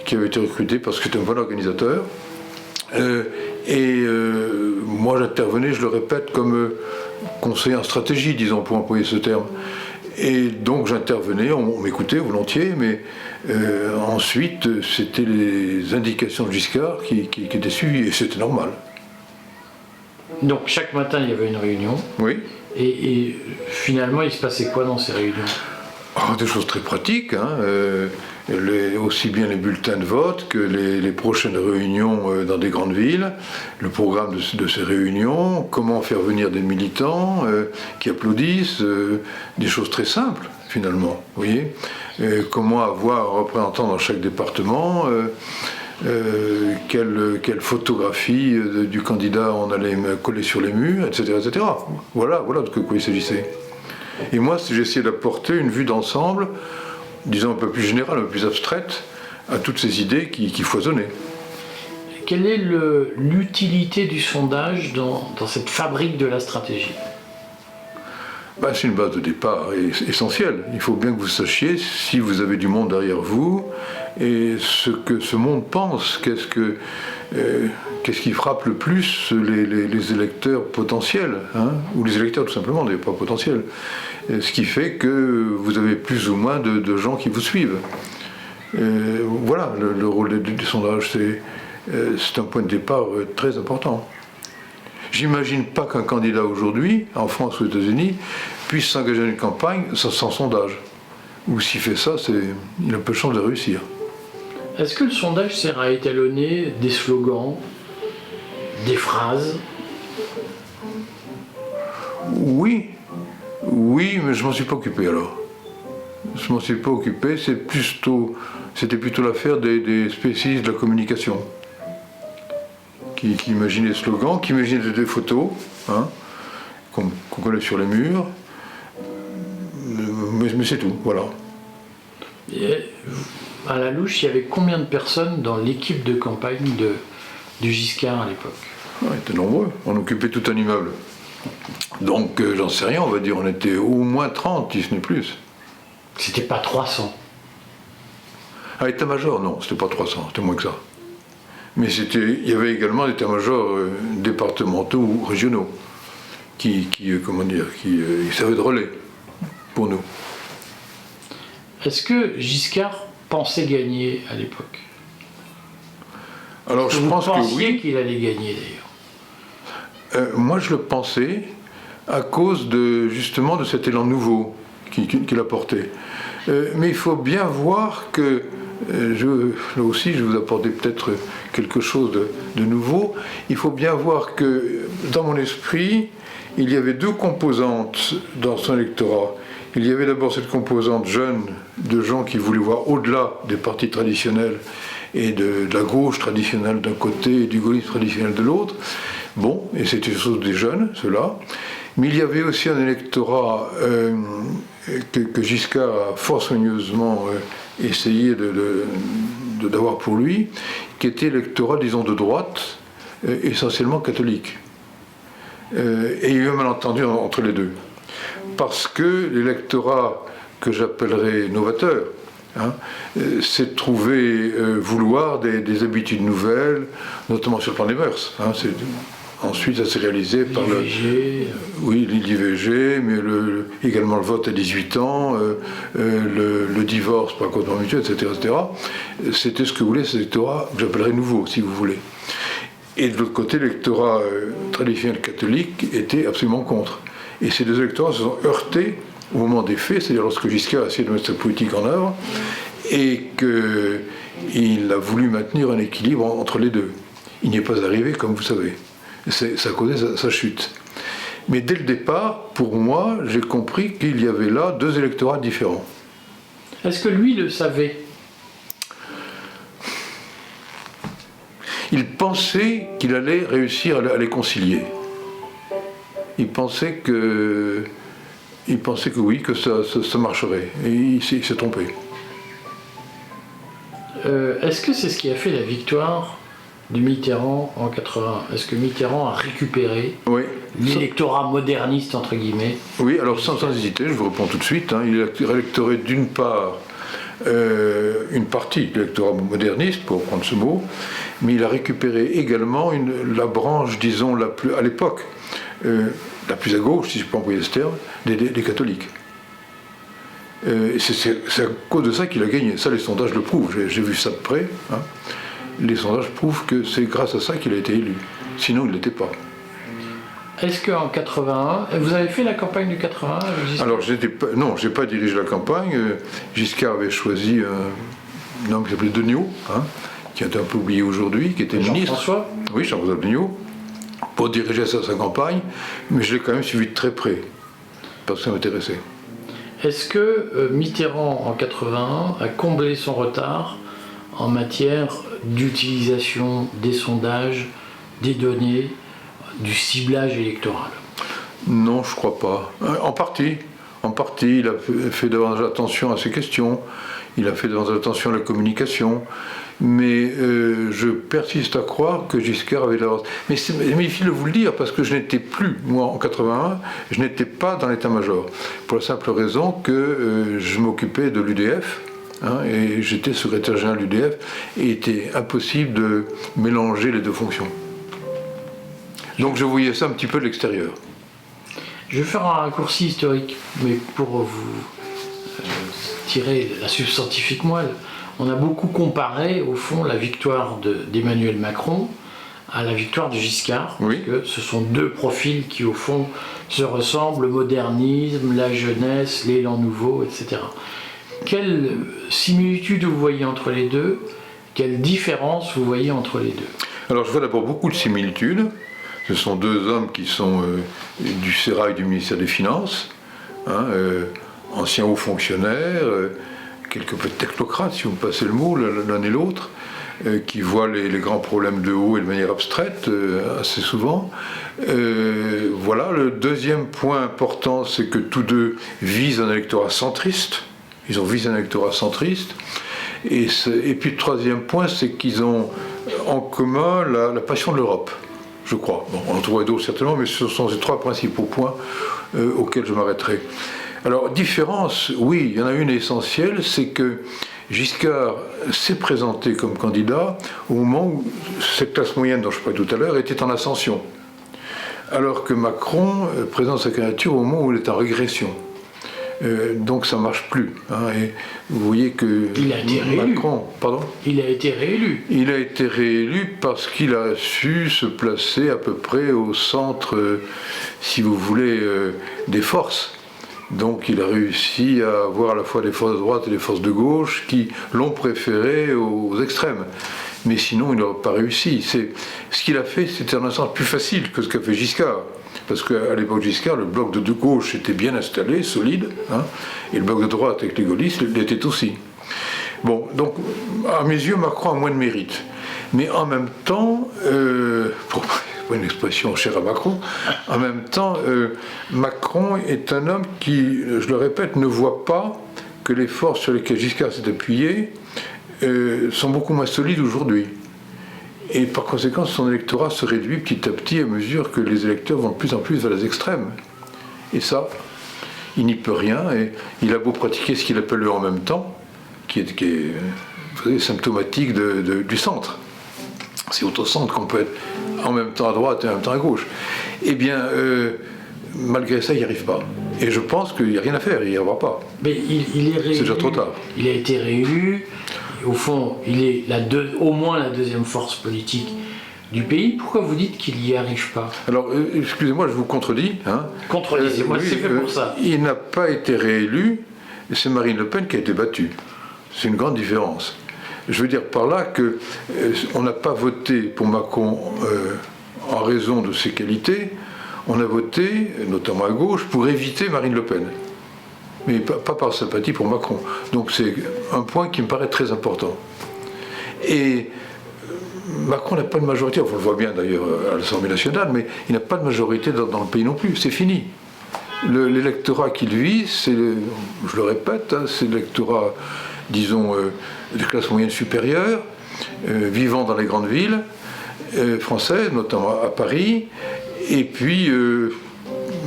qui avait été recruté parce que c'était un bon organisateur. Moi, j'intervenais, je le répète, comme conseiller en stratégie, disons, pour employer ce terme. Et donc, j'intervenais, on m'écoutait volontiers, mais ensuite, c'était les indications de Giscard qui étaient suivies, et c'était normal. Donc, chaque matin, il y avait une réunion. Oui. Et finalement, il se passait quoi dans ces réunions? Des choses très pratiques, hein. Aussi bien les bulletins de vote que les prochaines réunions dans des grandes villes, le programme de ces réunions, comment faire venir des militants qui applaudissent, des choses très simples finalement, vous voyez. Comment avoir un représentant dans chaque département, quelle photographie du candidat on allait coller sur les murs, etc. etc. Voilà de quoi il s'agissait. Et moi, j'ai essayé d'apporter une vue d'ensemble, disons un peu plus générale, un peu plus abstraite, à toutes ces idées qui foisonnaient. Quelle est l'utilité du sondage dans cette fabrique de la stratégie? C'est une base de départ essentielle. Il faut bien que vous sachiez si vous avez du monde derrière vous et ce que ce monde pense. Qu'est-ce qui frappe le plus les électeurs potentiels, hein, ou les électeurs tout simplement, pas potentiels. Ce qui fait que vous avez plus ou moins de gens qui vous suivent. Voilà, le rôle du sondage, c'est un point de départ très important. J'imagine pas qu'un candidat aujourd'hui, en France ou aux États-Unis, puisse s'engager dans une campagne sans sondage. Ou s'il fait ça, il a peu de chance de réussir. Est-ce que le sondage sert à étalonner des slogans, des phrases? Oui, mais je m'en suis pas occupé alors. Je m'en suis pas occupé, c'était plutôt l'affaire des spécialistes de la communication. Qui imaginaient des slogans, qui imaginaient des photos, hein, qu'on collait sur les murs. Mais c'est tout, voilà. Et à la louche, il y avait combien de personnes dans l'équipe de campagne du Giscard à l'époque? On était nombreux, on occupait tout un immeuble. Donc j'en sais rien, on va dire, on était au moins 30, si ce n'est plus. C'était pas 300? À état-major, non, c'était pas 300, c'était moins que ça. Mais il y avait également des états-majors départementaux ou régionaux qui servaient de relais pour nous. Est-ce que Giscard pensait gagner à l'époque? Alors je pense que oui. Vous pensiez qu'il allait gagner d'ailleurs? Moi je le pensais à cause justement de cet élan nouveau qu'il apportait. Mais il faut bien voir que là aussi, je vais vous apporter peut-être quelque chose de nouveau. Il faut bien voir que dans mon esprit, il y avait deux composantes dans son électorat. Il y avait d'abord cette composante jeune de gens qui voulaient voir au-delà des partis traditionnels et de la gauche traditionnelle d'un côté et du gaullisme traditionnel de l'autre. Bon, et c'était surtout des jeunes, ceux-là. Mais il y avait aussi un électorat que Giscard a fort soigneusement essayé d'avoir pour lui, qui était l'électorat, disons, de droite, essentiellement catholique. Et il y a eu un malentendu entre les deux. Parce que l'électorat que j'appellerais novateur, s'est trouvé vouloir des habitudes nouvelles, notamment sur le plan des mœurs. Ensuite, ça s'est réalisé par l'IVG, mais également le vote à 18 ans, le divorce par accord mutuel, etc., etc. C'était ce que voulait cet électorat que j'appellerais nouveau, si vous voulez. Et de l'autre côté, l'électorat traditionnel catholique était absolument contre. Et ces deux électorats se sont heurtés au moment des faits, c'est-à-dire lorsque Giscard a essayé de mettre sa politique en œuvre, et qu'il a voulu maintenir un équilibre entre les deux. Il n'y est pas arrivé, comme vous savez. Ça a causé sa chute. Mais dès le départ, pour moi, j'ai compris qu'il y avait là deux électorats différents. Est-ce que lui le savait ? Il pensait qu'il allait réussir à les concilier. Il pensait que oui, que ça marcherait. Et il s'est trompé. Est-ce que c'est ce qui a fait la victoire de Mitterrand en 81 ? Est-ce que Mitterrand a récupéré l'électorat moderniste, entre guillemets ? Oui, alors sans hésiter, je vous réponds tout de suite. Il a électoré d'une part une partie de l'électorat moderniste, pour prendre ce mot, mais il a récupéré également la branche, disons, à l'époque, la plus à gauche, si je peux employer ce terme, des catholiques. C'est à cause de ça qu'il a gagné. Ça, les sondages le prouvent. J'ai vu ça de près. Les sondages prouvent que c'est grâce à ça qu'il a été élu. Sinon, il ne l'était pas. Est-ce qu'en 81, vous avez fait la campagne du 81 avec Giscard ? Alors, non, je n'ai pas dirigé la campagne. Giscard avait choisi un homme qui s'appelait Degnaud, qui a été un peu oublié aujourd'hui, qui était ministre. Jean-François ? Oui, Jean-François Degnaud, pour diriger sa campagne, mais je l'ai quand même suivi de très près, parce que ça m'intéressait. Est-ce que Mitterrand, en 81, a comblé son retard en matière d'utilisation des sondages, des données, du ciblage électoral ? Non, je ne crois pas. En partie, il a fait davantage attention à ces questions, il a fait davantage attention à la communication, mais je persiste à croire que Giscard avait d'avance. Mais il faut vous le dire, parce que je n'étais plus, moi, en 81, je n'étais pas dans l'état-major, pour la simple raison que je m'occupais de l'UDF, et j'étais secrétaire général de l'UDF, et il était impossible de mélanger les deux fonctions. Donc je voyais ça un petit peu de l'extérieur. Je vais faire un raccourci historique, mais pour vous tirer la substantifique moelle, on a beaucoup comparé, au fond, la victoire d'Emmanuel Macron à la victoire de Giscard, parce que ce sont deux profils qui, au fond, se ressemblent, le modernisme, la jeunesse, l'élan nouveau, etc. Quelle similitude vous voyez entre les deux ? Quelle différence vous voyez entre les deux ? Alors je vois d'abord beaucoup de similitudes. Ce sont deux hommes qui sont du sérail du ministère des Finances, anciens hauts fonctionnaires, quelque peu technocrates, si vous me passez le mot, l'un et l'autre, qui voient les grands problèmes de haut et de manière abstraite, assez souvent. Voilà, le deuxième point important, c'est que tous deux visent un électorat centriste. Ils ont visé un électorat centriste. Et puis le troisième point, c'est qu'ils ont en commun la passion de l'Europe. Je crois. Bon, on en trouverait d'autres certainement, mais ce sont ces trois principaux points auxquels je m'arrêterai. Alors, différence, oui, il y en a une essentielle, c'est que Giscard s'est présenté comme candidat au moment où cette classe moyenne dont je parlais tout à l'heure était en ascension. Alors que Macron présente sa candidature au moment où il est en régression. Donc ça ne marche plus. Et vous voyez que il a été réélu. Macron, pardon ? Il a été réélu. Il a été réélu parce qu'il a su se placer à peu près au centre, si vous voulez, des forces. Donc il a réussi à avoir à la fois des forces de droite et des forces de gauche qui l'ont préféré aux extrêmes. Mais sinon, il n'aurait pas réussi. Ce qu'il a fait, c'était en un sens plus facile que ce qu'a fait Giscard. Parce qu'à l'époque Giscard, le bloc de gauche était bien installé, solide, et le bloc de droite avec les gaullistes l'était aussi. Bon, donc, à mes yeux, Macron a moins de mérite. Mais en même temps, pas une expression chère à Macron. En même temps, Macron est un homme qui, je le répète, ne voit pas que les forces sur lesquelles Giscard s'est appuyé sont beaucoup moins solides aujourd'hui. Et par conséquent, son électorat se réduit petit à petit à mesure que les électeurs vont de plus en plus vers les extrêmes. Et ça, il n'y peut rien. Et il a beau pratiquer ce qu'il appelle le en même temps, qui est vous savez, symptomatique du centre. C'est au centre qu'on peut être en même temps à droite et en même temps à gauche. Eh bien, malgré ça, il n'y arrive pas. Et je pense qu'il n'y a rien à faire, il n'y arrivera pas. Mais il est réélu. C'est déjà trop tard. Il a été réélu. Au fond, il est au moins la deuxième force politique du pays. Pourquoi vous dites qu'il n'y arrive pas? Alors, excusez-moi, je vous contredis. Hein. Contredisez-moi, c'est fait pour ça. Il n'a pas été réélu, c'est Marine Le Pen qui a été battue. C'est une grande différence. Je veux dire par là qu'on n'a pas voté pour Macron en raison de ses qualités, on a voté, notamment à gauche, pour éviter Marine Le Pen. Mais pas par sympathie pour Macron. Donc c'est un point qui me paraît très important. Et Macron n'a pas de majorité, on le voit bien d'ailleurs à l'Assemblée nationale, mais il n'a pas de majorité dans le pays non plus, c'est fini. L'électorat qu'il vise, je le répète, hein, c'est l'électorat, disons, de classe moyenne supérieure, vivant dans les grandes villes françaises, notamment à Paris, et puis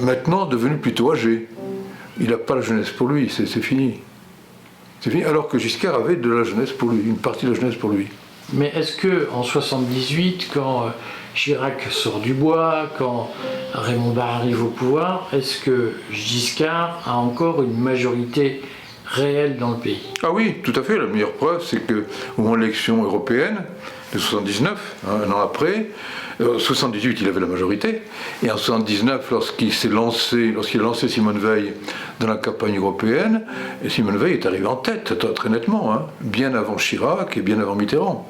maintenant devenu plutôt âgé. Il n'a pas la jeunesse pour lui, c'est fini. C'est fini, alors que Giscard avait de la jeunesse pour lui, une partie de la jeunesse pour lui. Mais est-ce qu'en 78, quand Chirac sort du bois, quand Raymond Barre arrive au pouvoir, est-ce que Giscard a encore une majorité réelle dans le pays? Ah oui, tout à fait. La meilleure preuve, c'est qu'au moment de l'élection européenne de 79, un an après, en 78, il avait la majorité, et en 79, lorsqu'il a lancé Simone Veil dans la campagne européenne, Simone Veil est arrivée en tête, très nettement, hein, bien avant Chirac et bien avant Mitterrand,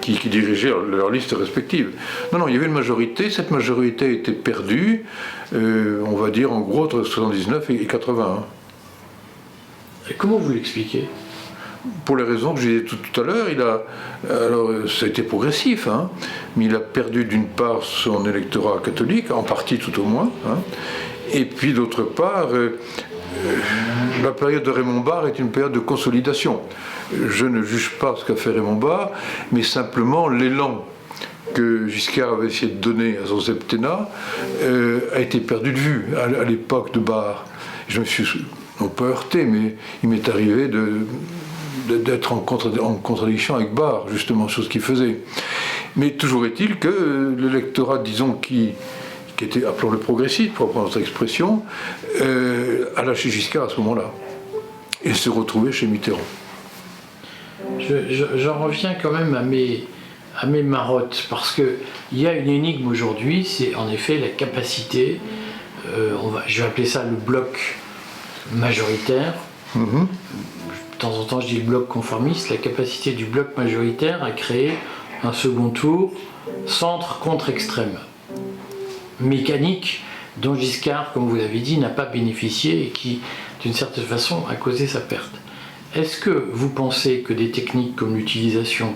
qui dirigeaient leurs listes respectives. Non, il y avait une majorité, cette majorité a été perdue, on va dire en gros entre 79 et 80. Et comment vous l'expliquez? Pour les raisons que j'ai dit tout à l'heure, alors ça a été progressif, hein, mais il a perdu d'une part son électorat catholique, en partie tout au moins, hein, et puis d'autre part, la période de Raymond Barre est une période de consolidation. Je ne juge pas ce qu'a fait Raymond Barre, mais simplement l'élan que Giscard avait essayé de donner à son septennat a été perdu de vue à l'époque de Barre. Je me suis non pas heurté, mais il m'est arrivé d'être en contradiction avec Barre, justement, sur ce qu'il faisait. Mais toujours est-il que l'électorat, disons, qui était, appelons-le progressiste, pour reprendre notre expression, a lâché Giscard à ce moment-là, et se retrouvait chez Mitterrand. J'en reviens quand même à mes marottes, parce qu'il y a une énigme aujourd'hui, c'est en effet la capacité, je vais appeler ça le bloc majoritaire. De temps en temps je dis le bloc conformiste, la capacité du bloc majoritaire à créer un second tour centre contre extrême. Mécanique dont Giscard, comme vous l'avez dit, n'a pas bénéficié et qui, d'une certaine façon, a causé sa perte. Est-ce que vous pensez que des techniques comme l'utilisation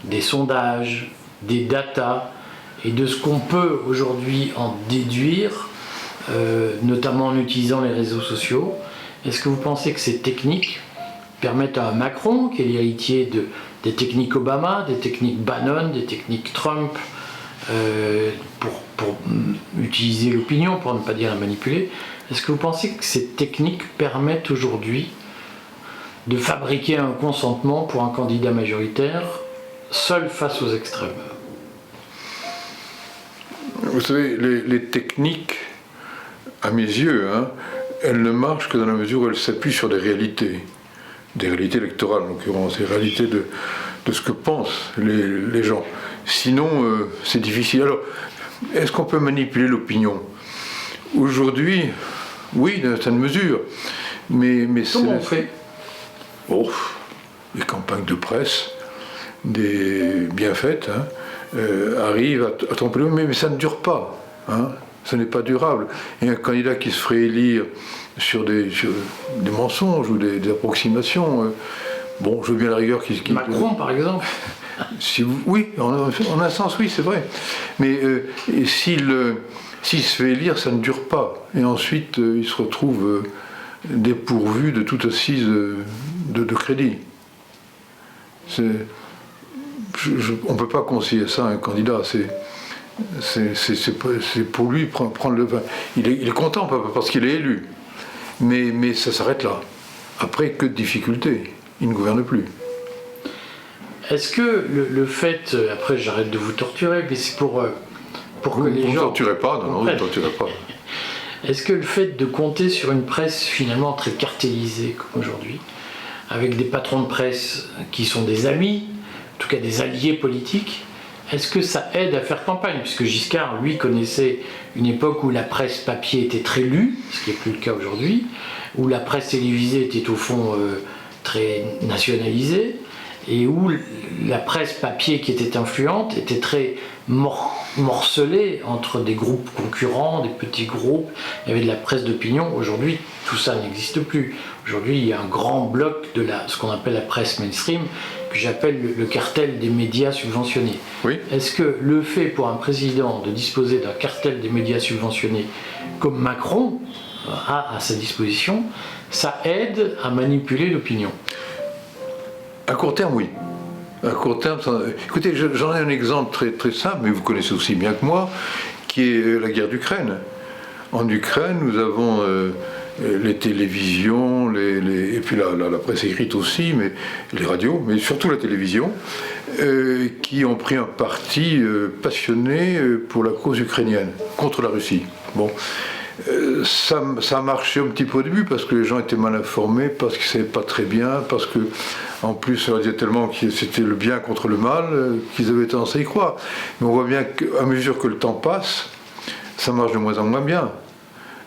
des sondages, des datas et de ce qu'on peut aujourd'hui en déduire, notamment en utilisant les réseaux sociaux, est-ce que vous pensez que ces techniques permettent à un Macron, qui est l'héritier des techniques Obama, des techniques Bannon, des techniques Trump, pour utiliser l'opinion, pour ne pas dire la manipuler, est-ce que vous pensez que ces techniques permettent aujourd'hui de fabriquer un consentement pour un candidat majoritaire seul face aux extrêmes? Vous savez, les techniques, à mes yeux, hein, elles ne marchent que dans la mesure où elles s'appuient sur des réalités électorales, en l'occurrence, des réalités de ce que pensent les gens. Sinon, c'est difficile. Alors, est-ce qu'on peut manipuler l'opinion? Aujourd'hui, oui, dans certaines mesures. Mais comment on fait? Les campagnes de presse, bien faites, hein, arrivent à tromper, mais ça ne dure pas. Hein. Ce n'est pas durable. Et un candidat qui se ferait élire sur des mensonges ou des approximations, je veux bien la rigueur qui... Macron, par exemple. Oui, en un sens, oui, c'est vrai. Mais s'il se fait élire, ça ne dure pas. Et ensuite, il se retrouve dépourvu de toute assise de crédit. On ne peut pas conseiller ça à un candidat. C'est pour lui prendre le vin. Il est content parce qu'il est élu. Mais ça s'arrête là. Après, que de difficultés. Il ne gouverne plus. Est-ce que le fait, après j'arrête de vous torturer, mais c'est pour que les gens... Vous ne torturez pas, non, vous ne torturez pas. Est-ce que le fait de compter sur une presse finalement très cartélisée comme aujourd'hui, avec des patrons de presse qui sont des amis, en tout cas des alliés politiques, est-ce que ça aide à faire campagne? Puisque Giscard, lui, connaissait une époque où la presse papier était très lue, ce qui n'est plus le cas aujourd'hui, où la presse télévisée était au fond très nationalisée, et où la presse papier qui était influente était très morcelée entre des groupes concurrents, des petits groupes. Il y avait de la presse d'opinion. Aujourd'hui, tout ça n'existe plus. Aujourd'hui, il y a un grand bloc de ce qu'on appelle la presse mainstream, que j'appelle le cartel des médias subventionnés. Oui. Est-ce que le fait pour un président de disposer d'un cartel des médias subventionnés comme Macron a à sa disposition, ça aide à manipuler l'opinion? À court terme, oui. À court terme, écoutez, j'en ai un exemple très, très simple, mais vous connaissez aussi bien que moi, qui est la guerre d'Ukraine. En Ukraine, nous avons les télévisions, et puis la presse écrite aussi, mais les radios, mais surtout la télévision, qui ont pris un parti passionné pour la cause ukrainienne, contre la Russie. Bon. Ça a marché un petit peu au début parce que les gens étaient mal informés, parce qu'ils ne savaient pas très bien, parce que en plus on leur disait tellement que c'était le bien contre le mal qu'ils avaient tendance à y croire. Mais on voit bien qu'à mesure que le temps passe, ça marche de moins en moins bien.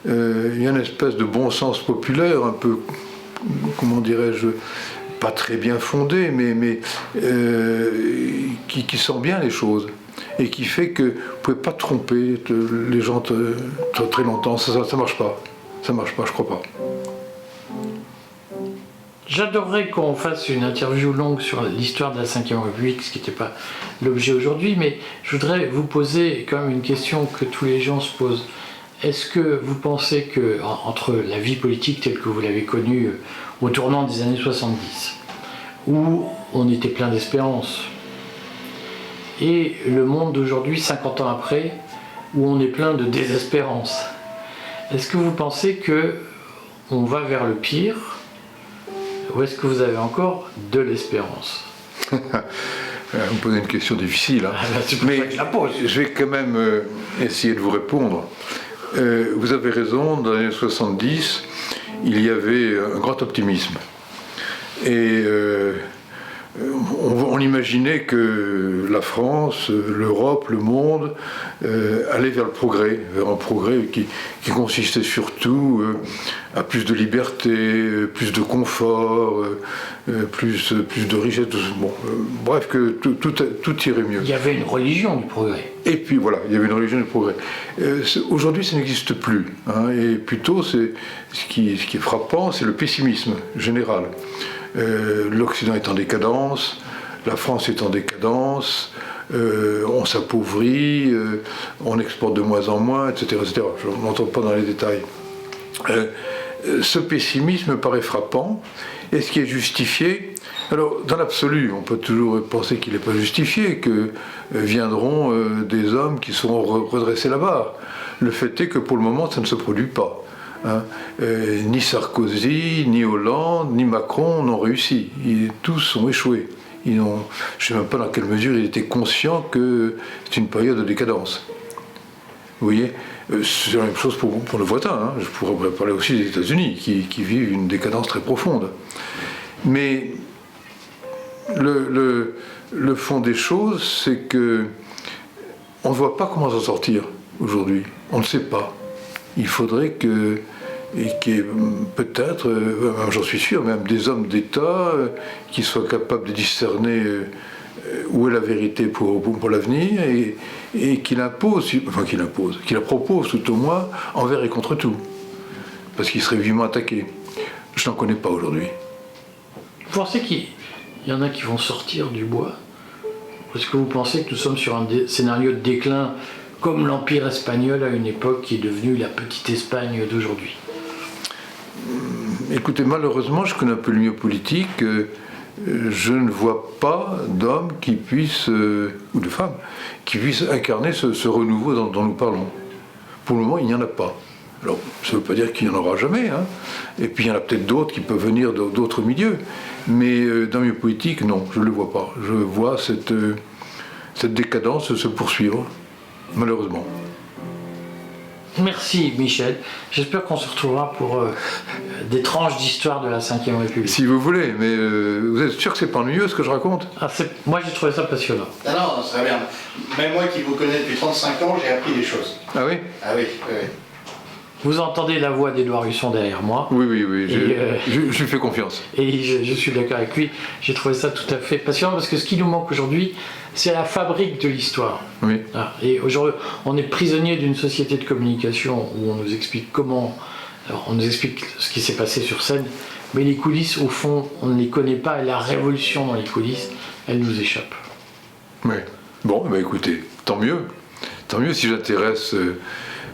Il y a une espèce de bon sens populaire, un peu, comment dirais-je, pas très bien fondé, mais qui sent bien les choses. Et qui fait que vous ne pouvez pas tromper les gens très longtemps. Ça ne marche pas. Ça ne marche pas, je crois pas. J'adorerais qu'on fasse une interview longue sur l'histoire de la Ve République, ce qui n'était pas l'objet aujourd'hui, mais je voudrais vous poser quand même une question que tous les gens se posent. Est-ce que vous pensez que, entre la vie politique telle que vous l'avez connue au tournant des années 70, où on était plein d'espérance, et le monde d'aujourd'hui, 50 ans après, où on est plein de désespérance, est-ce que vous pensez qu'on va vers le pire, ou est-ce que vous avez encore de l'espérance? Vous me posez une question difficile, hein. Mais je vais quand même essayer de vous répondre. Vous avez raison, dans les années 70, il y avait un grand optimisme. Et on imaginait que la France, l'Europe, le monde allaient vers le progrès, vers un progrès qui consistait surtout à plus de liberté, plus de confort, plus de richesse. Bon, bref, que tout irait mieux. Il y avait une religion du progrès. Et puis voilà, il y avait une religion du progrès. Aujourd'hui, ça n'existe plus. Hein, et plutôt, ce qui est frappant, c'est le pessimisme général. L'Occident est en décadence, la France est en décadence, on s'appauvrit, on exporte de moins en moins, etc. etc. Je n'entre pas dans les détails. Ce pessimisme me paraît frappant. Est-ce qu'il est justifié? Alors, dans l'absolu, on peut toujours penser qu'il n'est pas justifié, que viendront des hommes qui sauront redresser la barre. Le fait est que pour le moment, ça ne se produit pas. Hein. Ni Sarkozy, ni Hollande, ni Macron n'ont réussi. Tous ont échoué. Je ne sais même pas dans quelle mesure ils étaient conscients que c'est une période de décadence. Vous voyez, c'est la même chose pour le voisin. Hein. Je pourrais parler aussi des États-Unis, qui vivent une décadence très profonde. Mais le fond des choses, c'est que on ne voit pas comment s'en sortir aujourd'hui. On ne sait pas. Il faudrait qu'il y ait peut-être, j'en suis sûr, même des hommes d'État qui soient capables de discerner où est la vérité pour l'avenir et qui l'imposent, qui la proposent tout au moins envers et contre tout. Parce qu'il serait vivement attaqué. Je n'en connais pas aujourd'hui. Vous pensez qu'il y en a qui vont sortir du bois Est-ce que vous pensez que nous sommes sur un scénario de déclin comme l'Empire espagnol à une époque qui est devenue la petite Espagne d'aujourd'hui? Écoutez, malheureusement, je connais un peu le milieu politique. Je ne vois pas d'hommes qui puissent, ou de femmes, qui puissent incarner ce renouveau dont nous parlons. Pour le moment, il n'y en a pas. Alors, ça ne veut pas dire qu'il n'y en aura jamais, hein. Et puis il y en a peut-être d'autres qui peuvent venir d'autres milieux. Mais dans le milieu politique, non, je ne le vois pas. Je vois cette décadence se poursuivre, malheureusement. Merci Michel. J'espère qu'on se retrouvera pour des tranches d'histoire de la Ve République. Si vous voulez, mais vous êtes sûr que c'est pas ennuyeux ce que je raconte? Moi j'ai trouvé ça passionnant. Ah non, c'est très bien. Même moi qui vous connais depuis 35 ans, j'ai appris des choses. Ah oui? Ah oui, oui, oui. Vous entendez la voix d'Édouard Husson derrière moi. Oui, je lui fais confiance. Et je suis d'accord avec lui. J'ai trouvé ça tout à fait passionnant parce que ce qui nous manque aujourd'hui, c'est la fabrique de l'histoire. Oui. Et aujourd'hui, on est prisonnier d'une société de communication où on nous explique on nous explique ce qui s'est passé sur scène, mais les coulisses, au fond, on ne les connaît pas et la révolution dans les coulisses, elle nous échappe. Oui. Bon, bah écoutez, tant mieux. Tant mieux si j'intéresse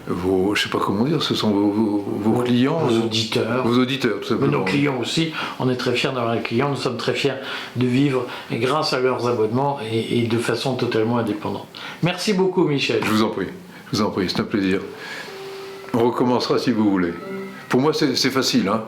je sais pas comment dire, ce sont vos clients, vos auditeurs. Vos auditeurs, tout simplement. Nos clients aussi, on est très fiers d'avoir les clients, nous sommes très fiers de vivre grâce à leurs abonnements et de façon totalement indépendante. Merci beaucoup Michel. Je vous en prie, c'est un plaisir. On recommencera si vous voulez. Pour moi c'est facile, hein.